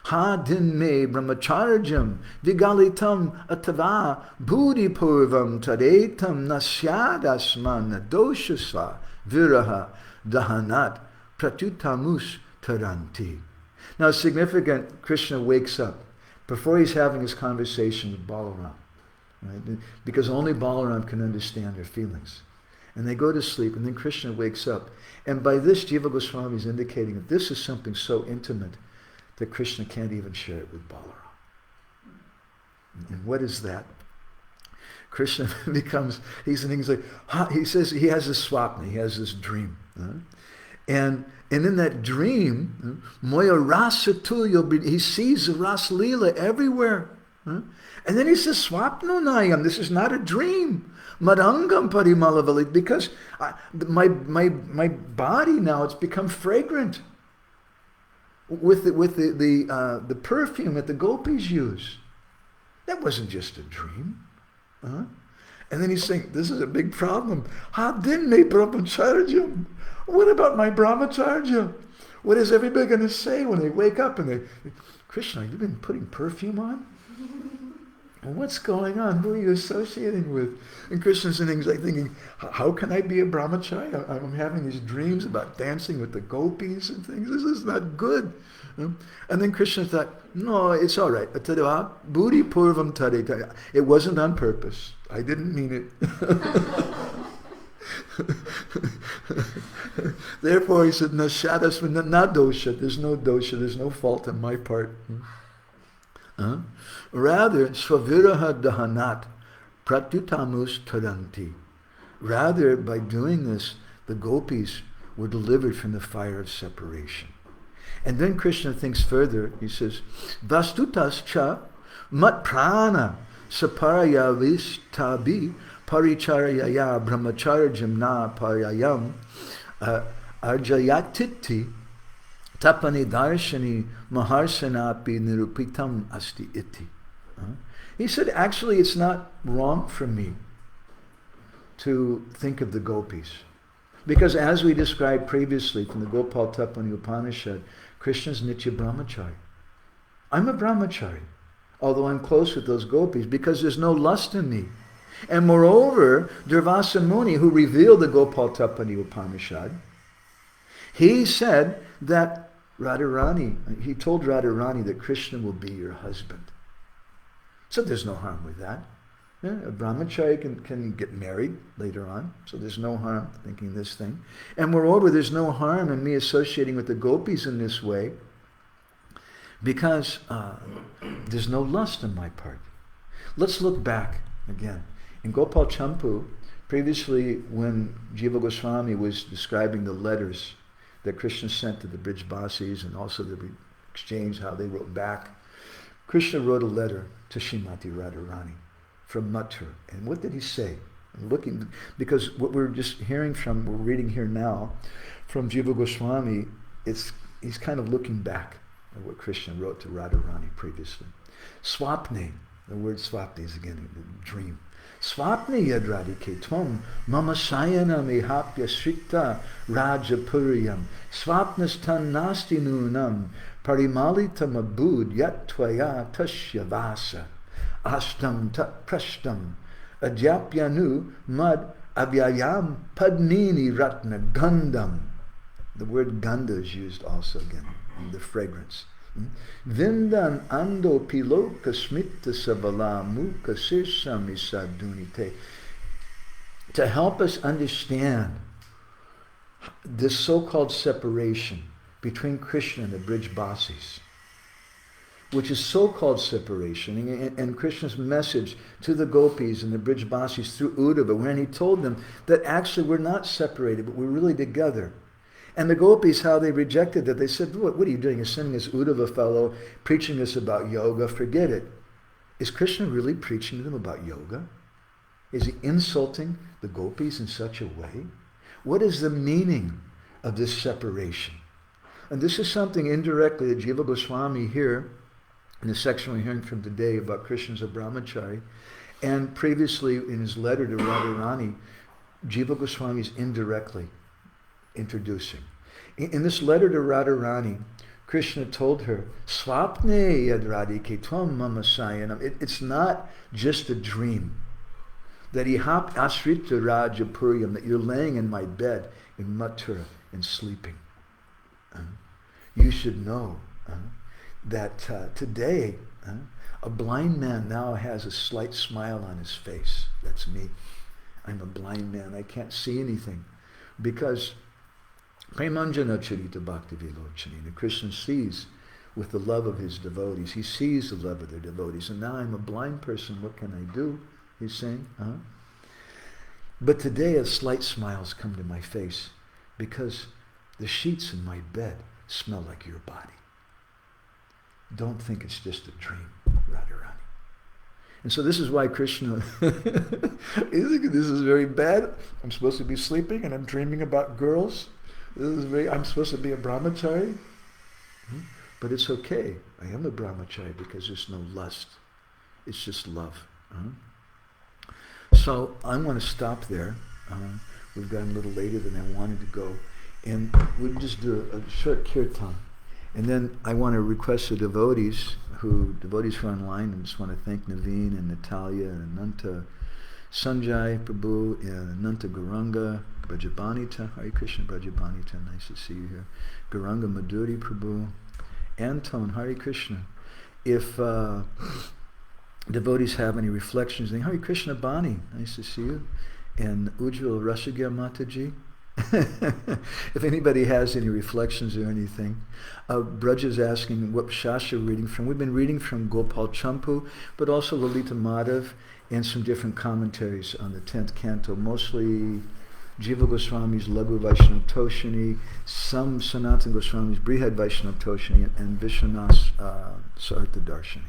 hadin me brahmacharjam vigalitam atava buddhipurvam tadetam nasyadasman doshasa viraha dahanat pratyutamus taranti. Now, it's significant, Krishna wakes up before he's having his conversation with Balaram, right? Because only Balaram can understand their feelings. And they go to sleep, and then Krishna wakes up. And by this, Jiva Goswami is indicating that this is something so intimate that Krishna can't even share it with Balaram. And what is that? Krishna becomes, he says he has this swapna, he has this dream. And in that dream, Moya Rasa Tulya, he sees the Ras Leela everywhere. And then he says, Swapno Nayam, this is not a dream. Madangam Parimalavali, because my body now, it's become fragrant with the perfume that the gopis use. That wasn't just a dream. And then he's saying, this is a big problem. Hadin me brahmacharjam. What about my brahmacharya? What is everybody going to say when they wake up and they Krishna, you've been putting perfume on? What's going on? Who are you associating with? And Krishna's thinking, how can I be a brahmachari? I'm having these dreams about dancing with the gopis and things. This is not good. And then Krishna thought, no, it's all right. Buddhi purvam tadeta. It wasn't on purpose. I didn't mean it. Therefore, he said, na dosha. There's no dosha. There's no fault on my part. Rather, svaviraha dahanat pratyutamus taranti. Rather, by doing this, the gopis were delivered from the fire of separation. And then Krishna thinks further. He says, vastutas cha mat prana saparaya vistabi paricharayaya brahmacharjam na parayam arjayatiti tapani darshani maharsanapi nirupitam asti iti. He said, actually, it's not wrong for me to think of the gopis. Because as we described previously from the Gopal Tapani Upanishad, Krishna's Nitya Brahmachari. I'm a Brahmachari, although I'm close with those gopis, because there's no lust in me. And moreover, Durvasa Muni, who revealed the Gopal Tapani Upanishad, he said that Radharani, he told Radharani that Krishna will be your husband. So there's no harm with that. Yeah, a brahmachari can get married later on, so there's no harm thinking this thing. And moreover, there's no harm in me associating with the gopis in this way, because there's no lust on my part. Let's look back again. In Gopal Champu, previously when Jiva Goswami was describing the letters that Krishna sent to the Brijbasis and also the exchange, how they wrote back, Krishna wrote a letter to Srimati Radharani from Mathura. And what did he say? Because what we're just hearing from, we're reading here now, from Jiva Goswami, he's kind of looking back at what Krishna wrote to Radharani previously. Swapne, the word swapne is again a dream. Swapne yadradike tvam mama sayana mihapya shrikta rajapuriyam swapnastan nasti nunam parimalitam abud yat tvaya tashyavasa astam tat prashtam adyapyanu mad avyayam padmini ratna gandham. The word gandha is used also again, the fragrance. Vindan ando piloka smita sabala muka sirsami sadunite. To help us understand this so-called separation between Krishna and the Brijbasis, which is so-called separation, and Krishna's message to the gopis and the Brijbasis through Uddhava, when he told them that actually we're not separated, but we're really together. And the gopis, how they rejected that, they said, what are you doing? You're sending this Uddhava fellow preaching us about yoga, forget it. Is Krishna really preaching to them about yoga? Is he insulting the gopis in such a way? What is the meaning of this separation? And this is something indirectly that Jiva Goswami here, in the section we're hearing from today about Krishna's a brahmachari, and previously in his letter to Radharani, Jiva Goswami is indirectly introducing. In this letter to Radharani, Krishna told her, Swapne yadradike tvam mama sayanam. It's not just a dream. That ihap asrita rajapuriyam, that you're laying in my bed in Mathura and sleeping. You should know that today a blind man now has a slight smile on his face. That's me. I'm a blind man. I can't see anything. Because Premanjana Charita Bhakti Vilochani, the Krishna sees with the love of his devotees. He sees the love of their devotees. And now I'm a blind person. What can I do? He's saying. But today a slight smile's come to my face because the sheets in my bed smell like your body. Don't think it's just a dream, Radharani. And so this is why Krishna, this is very bad. I'm supposed to be sleeping and I'm dreaming about girls. I'm supposed to be a brahmachari. But it's okay. I am a brahmachari because there's no lust. It's just love. So I want to stop there. We've gotten a little later than I wanted to go. And we'll just do a short kirtan. And then I want to request the devotees who are online, and just want to thank Naveen and Natalia and Ananta Sanjay Prabhu and Ananta Guranga, Brajabanita, Hare Krishna Brajabanita, nice to see you here. Guranga Madhuri Prabhu, Anton, Hare Krishna. If devotees have any reflections, then Hare Krishna Bani, nice to see you. And Ujjwal Rasagya Mataji. If anybody has any reflections or anything. Braj is asking what Shastra we're reading from. We've been reading from Gopal Champu, but also Lalita Madhav and some different commentaries on the 10th canto, mostly Jiva Goswami's Laghu Vaishnava Toshini, some Sanatana Goswami's Brihad Vaishnava Toshini, and Vishwanath's Sarta Darshini.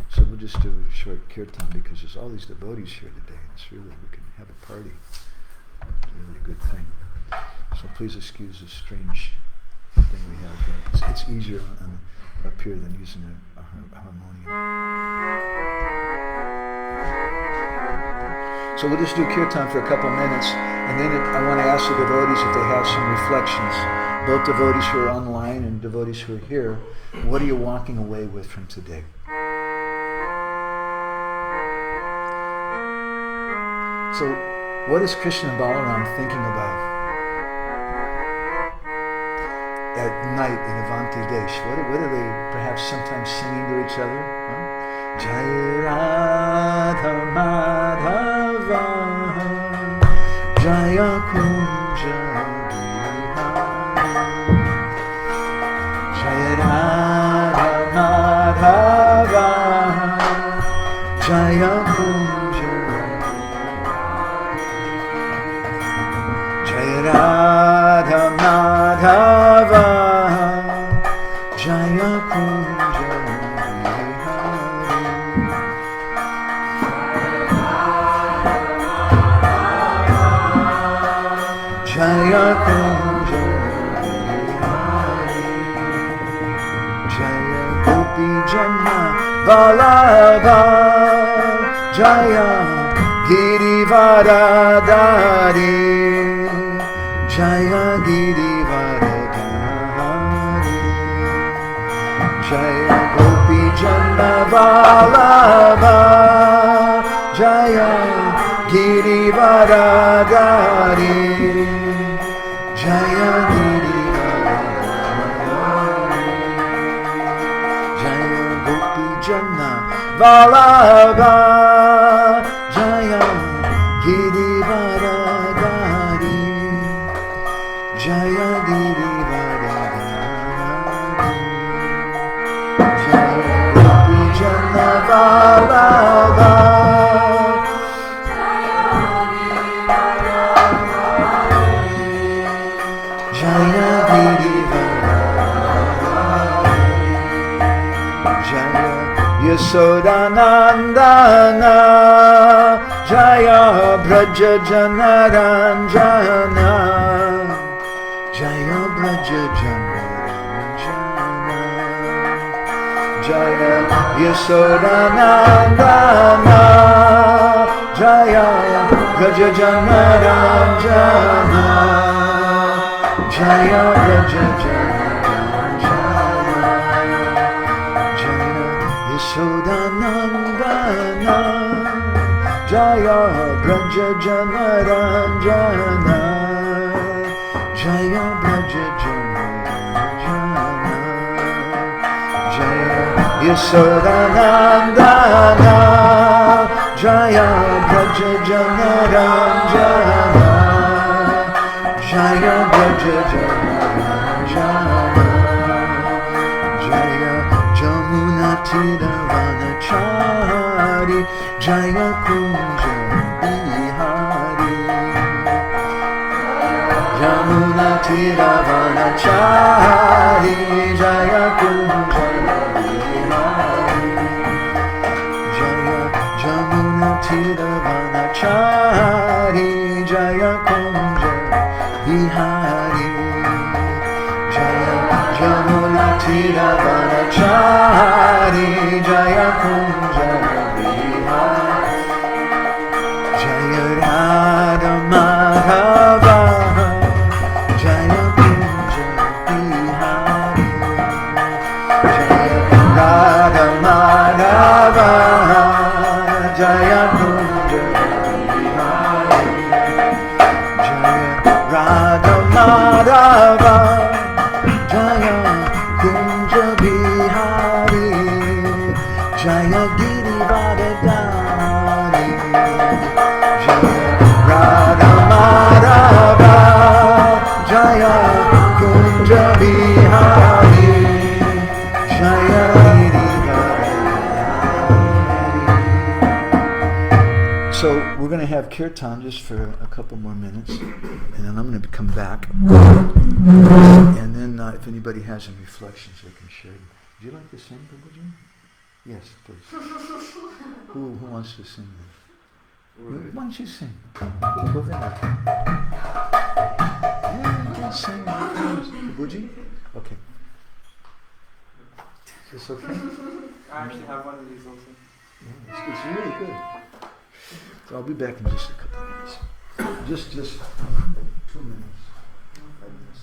So we'll just do a short kirtan because there's all these devotees here today. It's really, we can have a party. It's really a good thing. So please excuse the strange thing we have here. It's easier up here than using a harmonium. So we'll just do kirtan for a couple minutes, and then I want to ask the devotees if they have some reflections. Both devotees who are online and devotees who are here, what are you walking away with from today? So what is Krishna and Balaram thinking about at night in Avanti Desh? What are they perhaps sometimes singing to each other? Huh? Jai Radha Madhava Jaya Kunja Jai Radha Madhava Jaya Kunja Jai Radha Madhava Jaya Kunja Jaya Kunja Jaya Gopi Janna Vallabha Jaya Girivaradari Jaya Girivaradari Jaya Gopi Janna Vallabha Jaya Girivaradari Jaya Girivaradari Jaya Gopi Janna Vallabha Jaya Girivaradari Jaya Girivaradari Jaya Gopi Janna Vallabha Jaya Girivaradari Jaya Yashoda Nandana Jaya Vraja Janaranjana Jaya Vraja Janaranjana Jaya Yashoda Nandana Jaya Vraja Janaranjana Jaya Vraja Janaranjana Jaya Yashoda Nandana Jaya Vraja Janaranjana Jaya Vraja Janaranjana Jaya Yashoda Nandana Jaya Vraja Janaranjana Jaya Vraja Janaranjana Jaya Jamuna Tiravanachari Jaya Kunja Bihari Jamuna Tiravanachari Jaya Kunja Bihari Jaya Jamuna Tiravanachari Jaya Kunja Bihari Jaya Jamuna Tiravanachari Jaya Kunja Bihari Jaya Radha Madhava Jaya Kunja Bihari have kirtan just for a couple more minutes, and then I'm going to come back. And then if anybody has any reflections, they can share them. Would you like to sing, Prabhuji? Yes, please. Who wants to sing this? Why don't you sing? Govinda. Yeah, you can sing. Prabhuji? Okay. Is this okay? I actually have one of these also. Yeah, it's really good. So I'll be back in just a couple of minutes. Just 2 minutes. 5 minutes.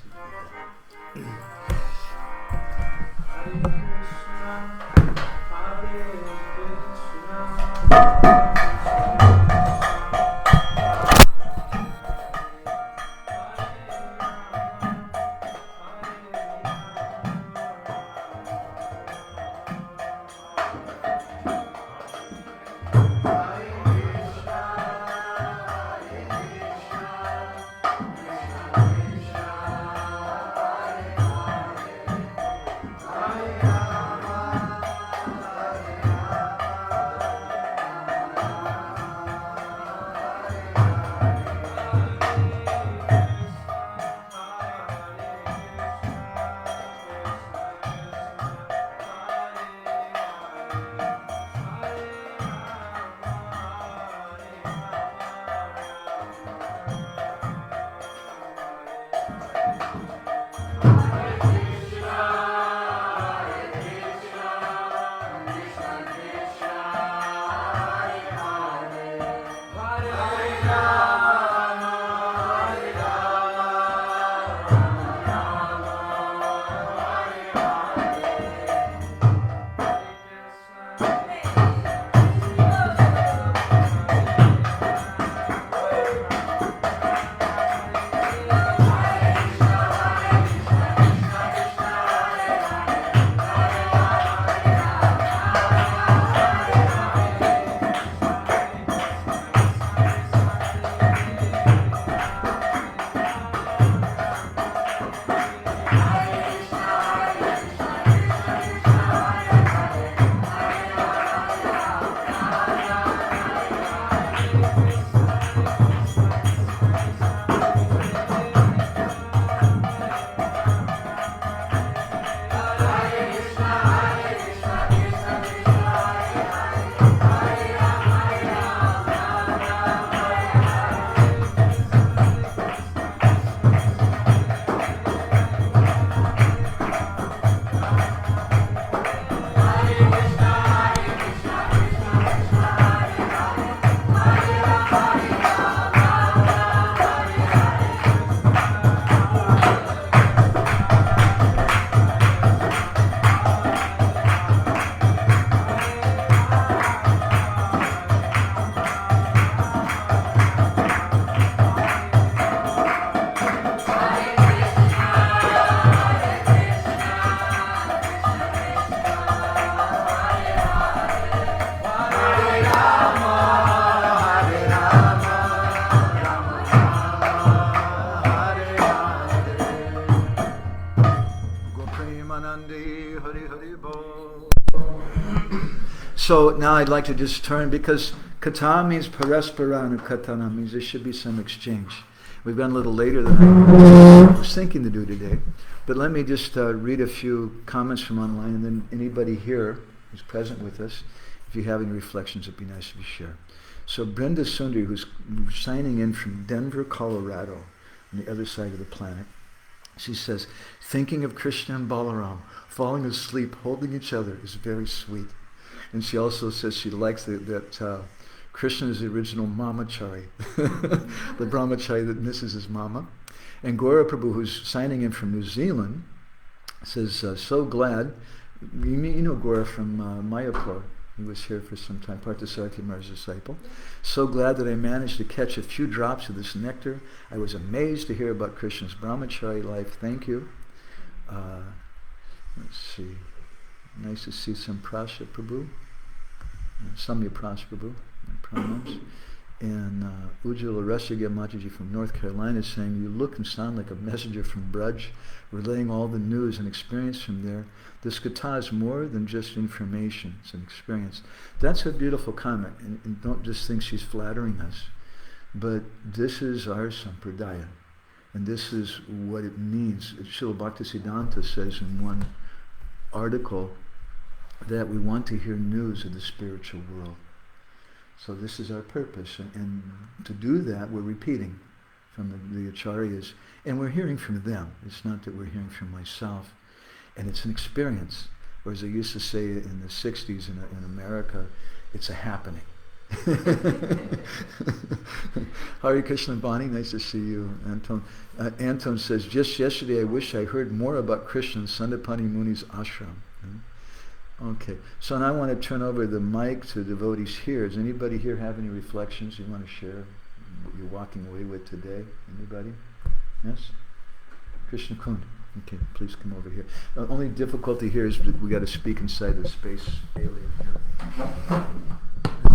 So now I'd like to just turn, because kata means parasparana katana, means there should be some exchange. We've gone a little later than I was thinking to do today. But let me just read a few comments from online, and then anybody here who's present with us, if you have any reflections, it'd be nice if you share. So Brenda Sundari, who's signing in from Denver, Colorado, on the other side of the planet, she says, thinking of Krishna and Balaram, falling asleep, holding each other is very sweet. And she also says she likes that Krishna is the original Brahmacari, the Brahmacari that misses his mama. And Gaura Prabhu, who's signing in from New Zealand, says, so glad. You know Gaura from Mayapur. He was here for some time, Parthasarathi Maharaj's disciple. So glad that I managed to catch a few drops of this nectar. I was amazed to hear about Krishna's Brahmacari life. Thank you. Let's see. Nice to see some Prasha Prabhu. Samya Prasha Prabhu. Pranams. And Ujjwala Rasyaga Mataji from North Carolina is saying, you look and sound like a messenger from Braj, relaying all the news and experience from there. This kata is more than just information, it's an experience. That's a beautiful comment, and don't just think she's flattering us. But this is our sampradaya. And this is what it means. Srila Bhaktisiddhanta says in one article that we want to hear news of the spiritual world. So this is our purpose. And to do that, we're repeating from the acharyas. And we're hearing from them. It's not that we're hearing from myself. And it's an experience. Or as they used to say in the 60s in America, it's a happening. Hare Krishna Bani, nice to see you, Anton. Anton says, just yesterday I wish I heard more about Krishna in Sandipani Muni's ashram. Okay, so now I want to turn over the mic to devotees here. Does anybody here have any reflections you want to share, what you're walking away with today? Anybody? Yes? Krishna Kund. Okay, please come over here. The only difficulty here is that we got to speak inside the space alien here.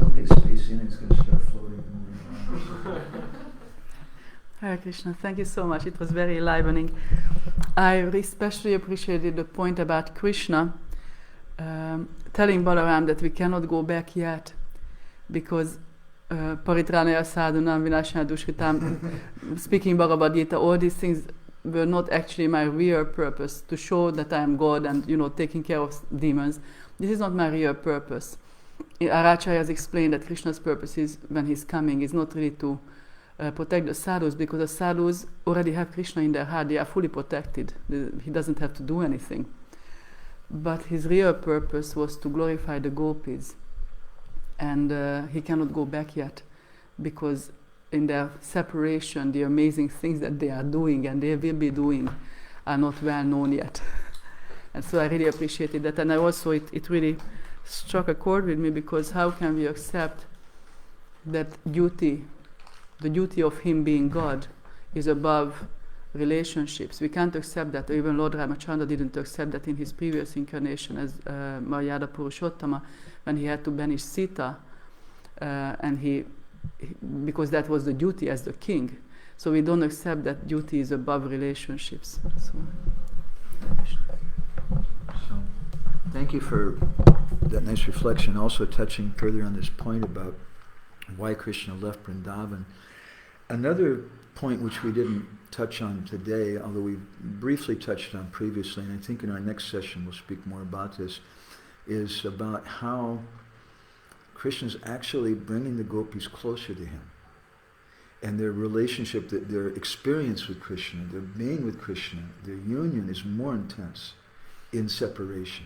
Okay, space in, it's going to start floating and moving around. Hare Krishna, thank you so much. It was very enlivening. I especially appreciated the point about Krishna telling Balaram that we cannot go back yet because Paritranaya Sadhunam Vinashana Dushritam, speaking Bhagavad Gita, all these things were not actually my real purpose, to show that I am God and, taking care of demons. This is not my real purpose. Aracharya has explained that Krishna's purpose is, when he's coming, is not really to protect the sadhus, because the sadhus already have Krishna in their heart. They are fully protected. He doesn't have to do anything. But his real purpose was to glorify the gopis. And he cannot go back yet, because in their separation, the amazing things that they are doing and they will be doing are not well known yet. And so I really appreciated that. And I also, it really struck a chord with me, because how can we accept that duty, the duty of him being God, is above relationships? We can't accept that. Even Lord Ramachandra didn't accept that in his previous incarnation as Maryada Purushottama, when he had to banish Sita, and because that was the duty as the king. So we don't accept that duty is above relationships. So thank you for that nice reflection, also touching further on this point about why Krishna left Vrindavan. Another point which we didn't touch on today, although we briefly touched on previously, and I think in our next session we'll speak more about this, is about how Krishna's actually bringing the gopis closer to him. And their relationship, their experience with Krishna, their being with Krishna, their union is more intense in separation.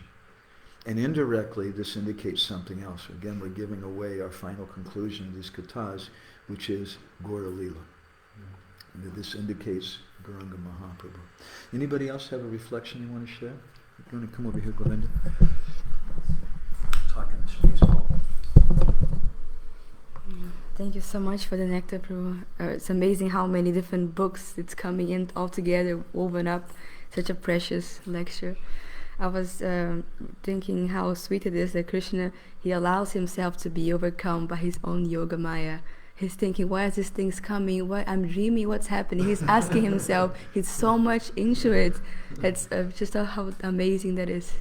And indirectly, this indicates something else. Again, we're giving away our final conclusion of these kathas, which is Gaura Lila. And this indicates Gauranga Mahaprabhu. Anybody else have a reflection you want to share? You want to come over here, Govinda? Talk in the space, Paul. Thank you so much for the nectar, Prabhu. It's amazing how many different books it's coming in all together, woven up. Such a precious lecture. I was thinking how sweet it is that Krishna, he allows himself to be overcome by his own yoga maya. He's thinking, why is this things coming? Why I'm dreaming? What's happening? He's asking himself. He's so much into it. It's just how amazing that is.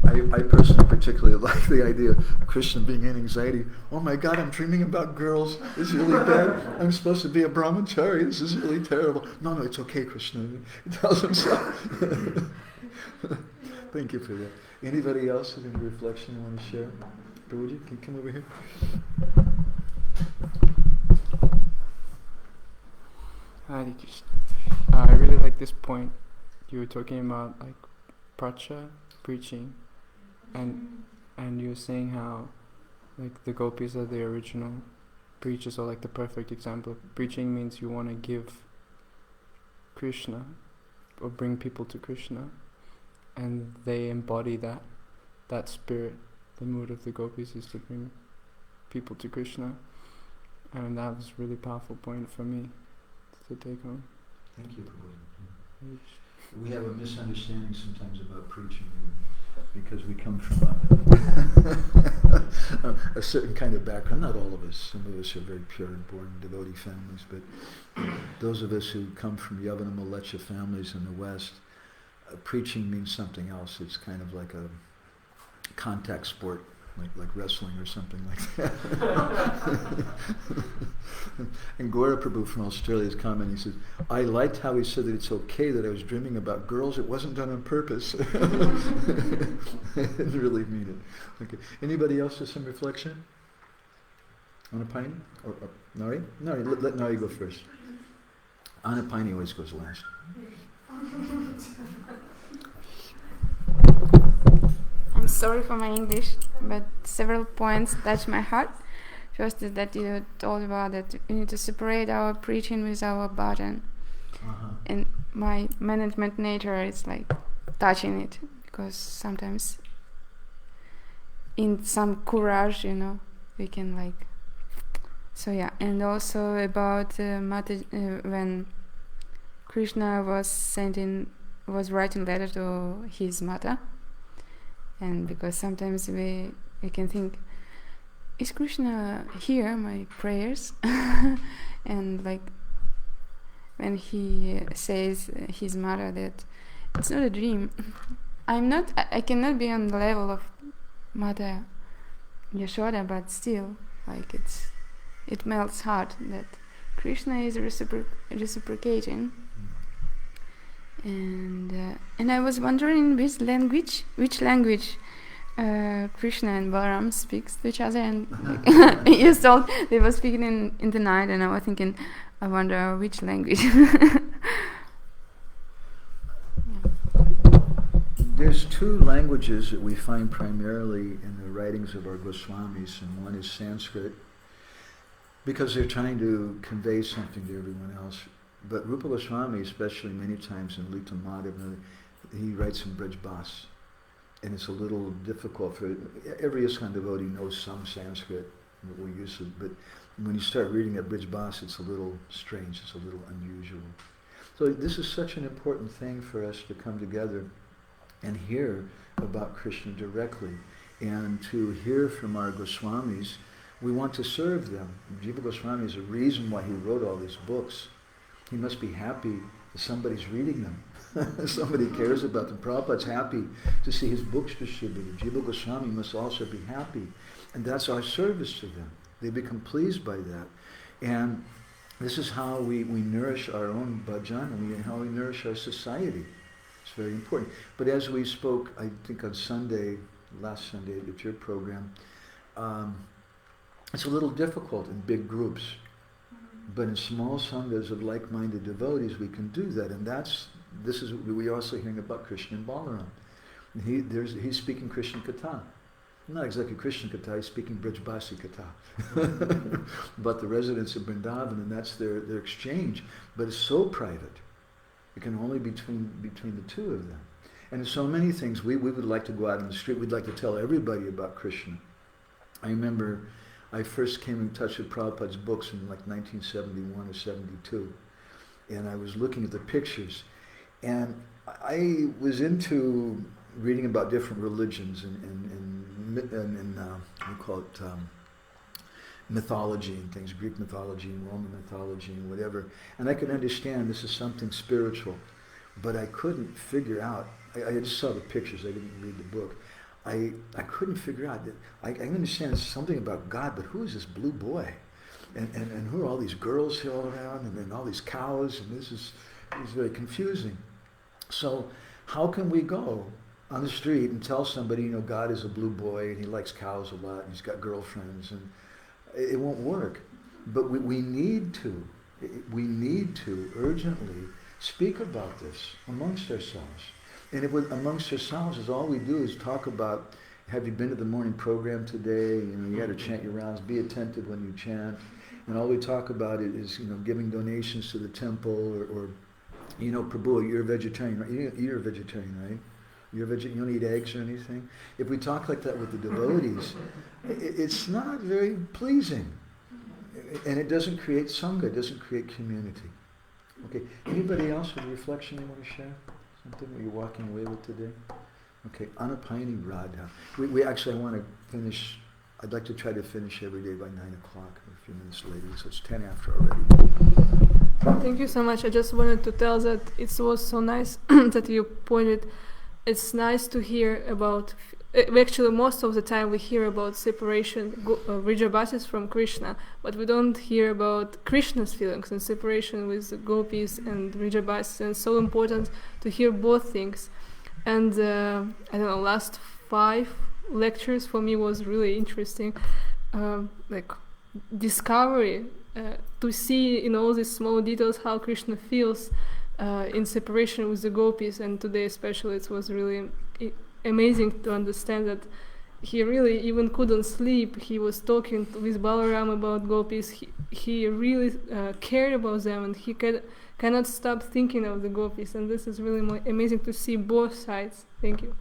I personally particularly like the idea of Krishna being in anxiety. Oh my God, I'm dreaming about girls. This is really bad. I'm supposed to be a Brahmacari. This is really terrible. No, it's okay, Krishna. He tells himself. Thank you for that. Anybody else have any reflection you want to share? Prabhuji, can you come over here? Hare Krishna. I really like this point. You were talking about like pracha, preaching, and you were saying how like the gopis are the original preachers, or like the perfect example. Preaching means you want to give Krishna or bring people to Krishna, and they embody that spirit. The mood of the gopis is to bring people to Krishna, and that was a really powerful point for me to take home. Thank you, Prabhu. We have a misunderstanding sometimes about preaching, because we come from a certain kind of background. Not all of us. Some of us are very pure and born devotee families, but those of us who come from Yavana Malecha families in the West, preaching means something else. It's kind of like a contact sport. like wrestling or something like that. And Gaura Prabhu from Australia is commenting, he says, I liked how he said that it's okay that I was dreaming about girls, it wasn't done on purpose. I didn't really mean it. Okay. Anybody else with some reflection? Anapani? Or Nari? Nari, let Nari go first. Anapani always goes last. I'm sorry for my English, but several points touch my heart. First is that you told about that we need to separate our preaching with our bhajan. And my management nature is like touching it, because sometimes in some courage, we can like. So yeah, and also about when Krishna was writing letter to his mother. And because sometimes we can think, is Krishna hear my prayers? And like when he says his mother that it's not a dream, I cannot be on the level of Mother Yashoda, but still, like it melts heart that Krishna is reciprocating. And I was wondering which language Krishna and Balaram speaks to each other, and you told they were speaking in the night, and I was thinking, I wonder which language. There's two languages that we find primarily in the writings of our Goswamis, and one is Sanskrit, because they're trying to convey something to everyone else. But Rupa Goswami, especially many times in Lita Madhav, he writes in Braj Bas. And it's a little difficult for every ISKCON devotee knows some Sanskrit, we use it, but when you start reading at Braj Bas, it's a little strange, it's a little unusual. So this is such an important thing for us to come together and hear about Krishna directly, and to hear from our Goswamis. We want to serve them. Jiva Goswami is a reason why he wrote all these books. He must be happy that somebody's reading them. Somebody cares about them. Prabhupada's happy to see his books distributed. Jiva Goswami must also be happy. And that's our service to them. They become pleased by that. And this is how we nourish our own bhajan, and how we nourish our society. It's very important. But as we spoke, I think on Sunday, last Sunday at your program, it's a little difficult in big groups. But in small sanghas of like-minded devotees, we can do that. And this is we're also hearing about Krishna and Balaram. He's speaking Krishna Katha. Not exactly Krishna Katha, he's speaking Brajbasi Katha. About the residents of Vrindavan, and that's their exchange. But it's so private. It can only be between the two of them. And in so many things, we would like to go out in the street, we'd like to tell everybody about Krishna. I remember I first came in touch with Prabhupada's books in like 1971 or 72. And I was looking at the pictures. And I was into reading about different religions and we call it mythology and things, Greek mythology and Roman mythology and whatever. And I could understand this is something spiritual. But I couldn't figure out, I just saw the pictures, I didn't read the book. I couldn't figure out that I understand something about God, but who is this blue boy? And who are all these girls here all around, and then all these cows, and this is very confusing. So how can we go on the street and tell somebody, God is a blue boy and he likes cows a lot and he's got girlfriends, and it won't work. But we need to urgently speak about this amongst ourselves. And amongst ourselves is all we do is talk about, have you been to the morning program today? You got to chant your rounds, be attentive when you chant. And all we talk about is, giving donations to the temple, or Prabhu, you're a vegetarian, right? You're a vegetarian, right? You don't eat eggs or anything? If we talk like that with the devotees, it's not very pleasing. And it doesn't create sangha, it doesn't create community. Okay, anybody else with a reflection you want to share? Something that you're walking away with today? Okay, Anapaini Radha. We actually, I want to finish, I'd like to try to finish every day by 9 o'clock, a few minutes later, so it's 10 after already. Thank you so much. I just wanted to tell that it was so nice that you pointed. It's nice to hear about actually most of the time we hear about separation, Vrijabasis from Krishna, but we don't hear about Krishna's feelings and separation with the gopis and Vrijabasis, and it's so important to hear both things. And I don't know, last 5 lectures for me was really interesting, like discovery, to see in all these small details how Krishna feels in separation with the gopis. And today especially it was really amazing to understand that he really even couldn't sleep. He was talking with Balaram about gopis. He really cared about them, and he cannot stop thinking of the gopis. And this is really amazing to see both sides. Thank you.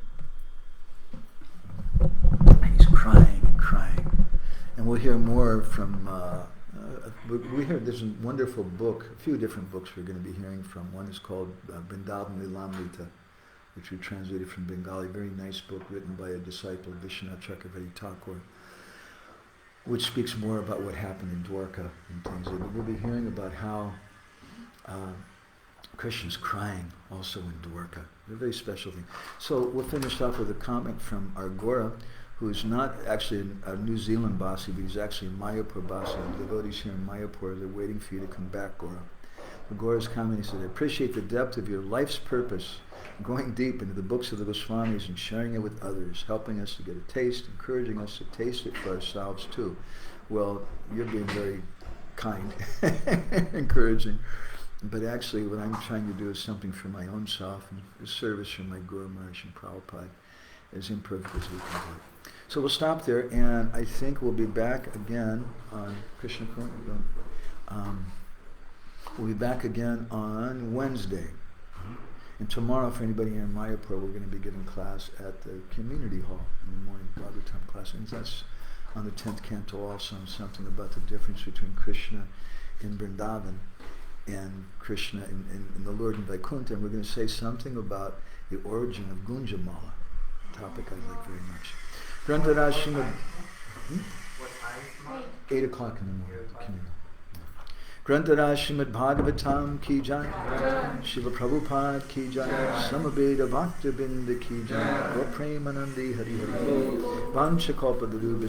He's crying and crying. And we'll hear more from, we heard there's a wonderful book, a few different books we're going to be hearing from. One is called Vrindavan Lilamrita, which we translated from Bengali. Very nice book written by a disciple of Vishwanath Chakravarti Thakur, which speaks more about what happened in Dwarka and things. And we'll be hearing about how Krishna's crying also in Dwarka. A very special thing. So we'll finish off with a comment from our Gora, who's not actually a New Zealand Basi, but he's actually a Mayapur Basi. The devotees here in Mayapur, they're waiting for you to come back, Gora. The Gora's comment, he said, I appreciate the depth of your life's purpose, going deep into the books of the Goswamis and sharing it with others, helping us to get a taste, encouraging us to taste it for ourselves too. Well, you're being very kind, encouraging. But actually what I'm trying to do is something for my own self, and the service for my Guru Maharaj and Prabhupada, as imperfect as we can do it. So we'll stop there, and I think we'll be back again on Krishna. We'll be back again on Wednesday. And tomorrow, for anybody here in Mayapur, we're going to be giving class at the community hall in the morning, Bhagavatam class. And that's on the 10th canto also, and something about the difference between Krishna in Vrindavan and Krishna in the Lord in Vaikuntha. And we're going to say something about the origin of Gunjamala, a topic I like very much. Grantharaj Srimad... 8 o'clock in the morning, the community. Grantharaj Srimad Bhagavatam ki jai, Shiva Prabhupada ki jai, Samaveda Bhakta Binda ki jai, Premanandi Hari Hari, Vancha Kalpa Duru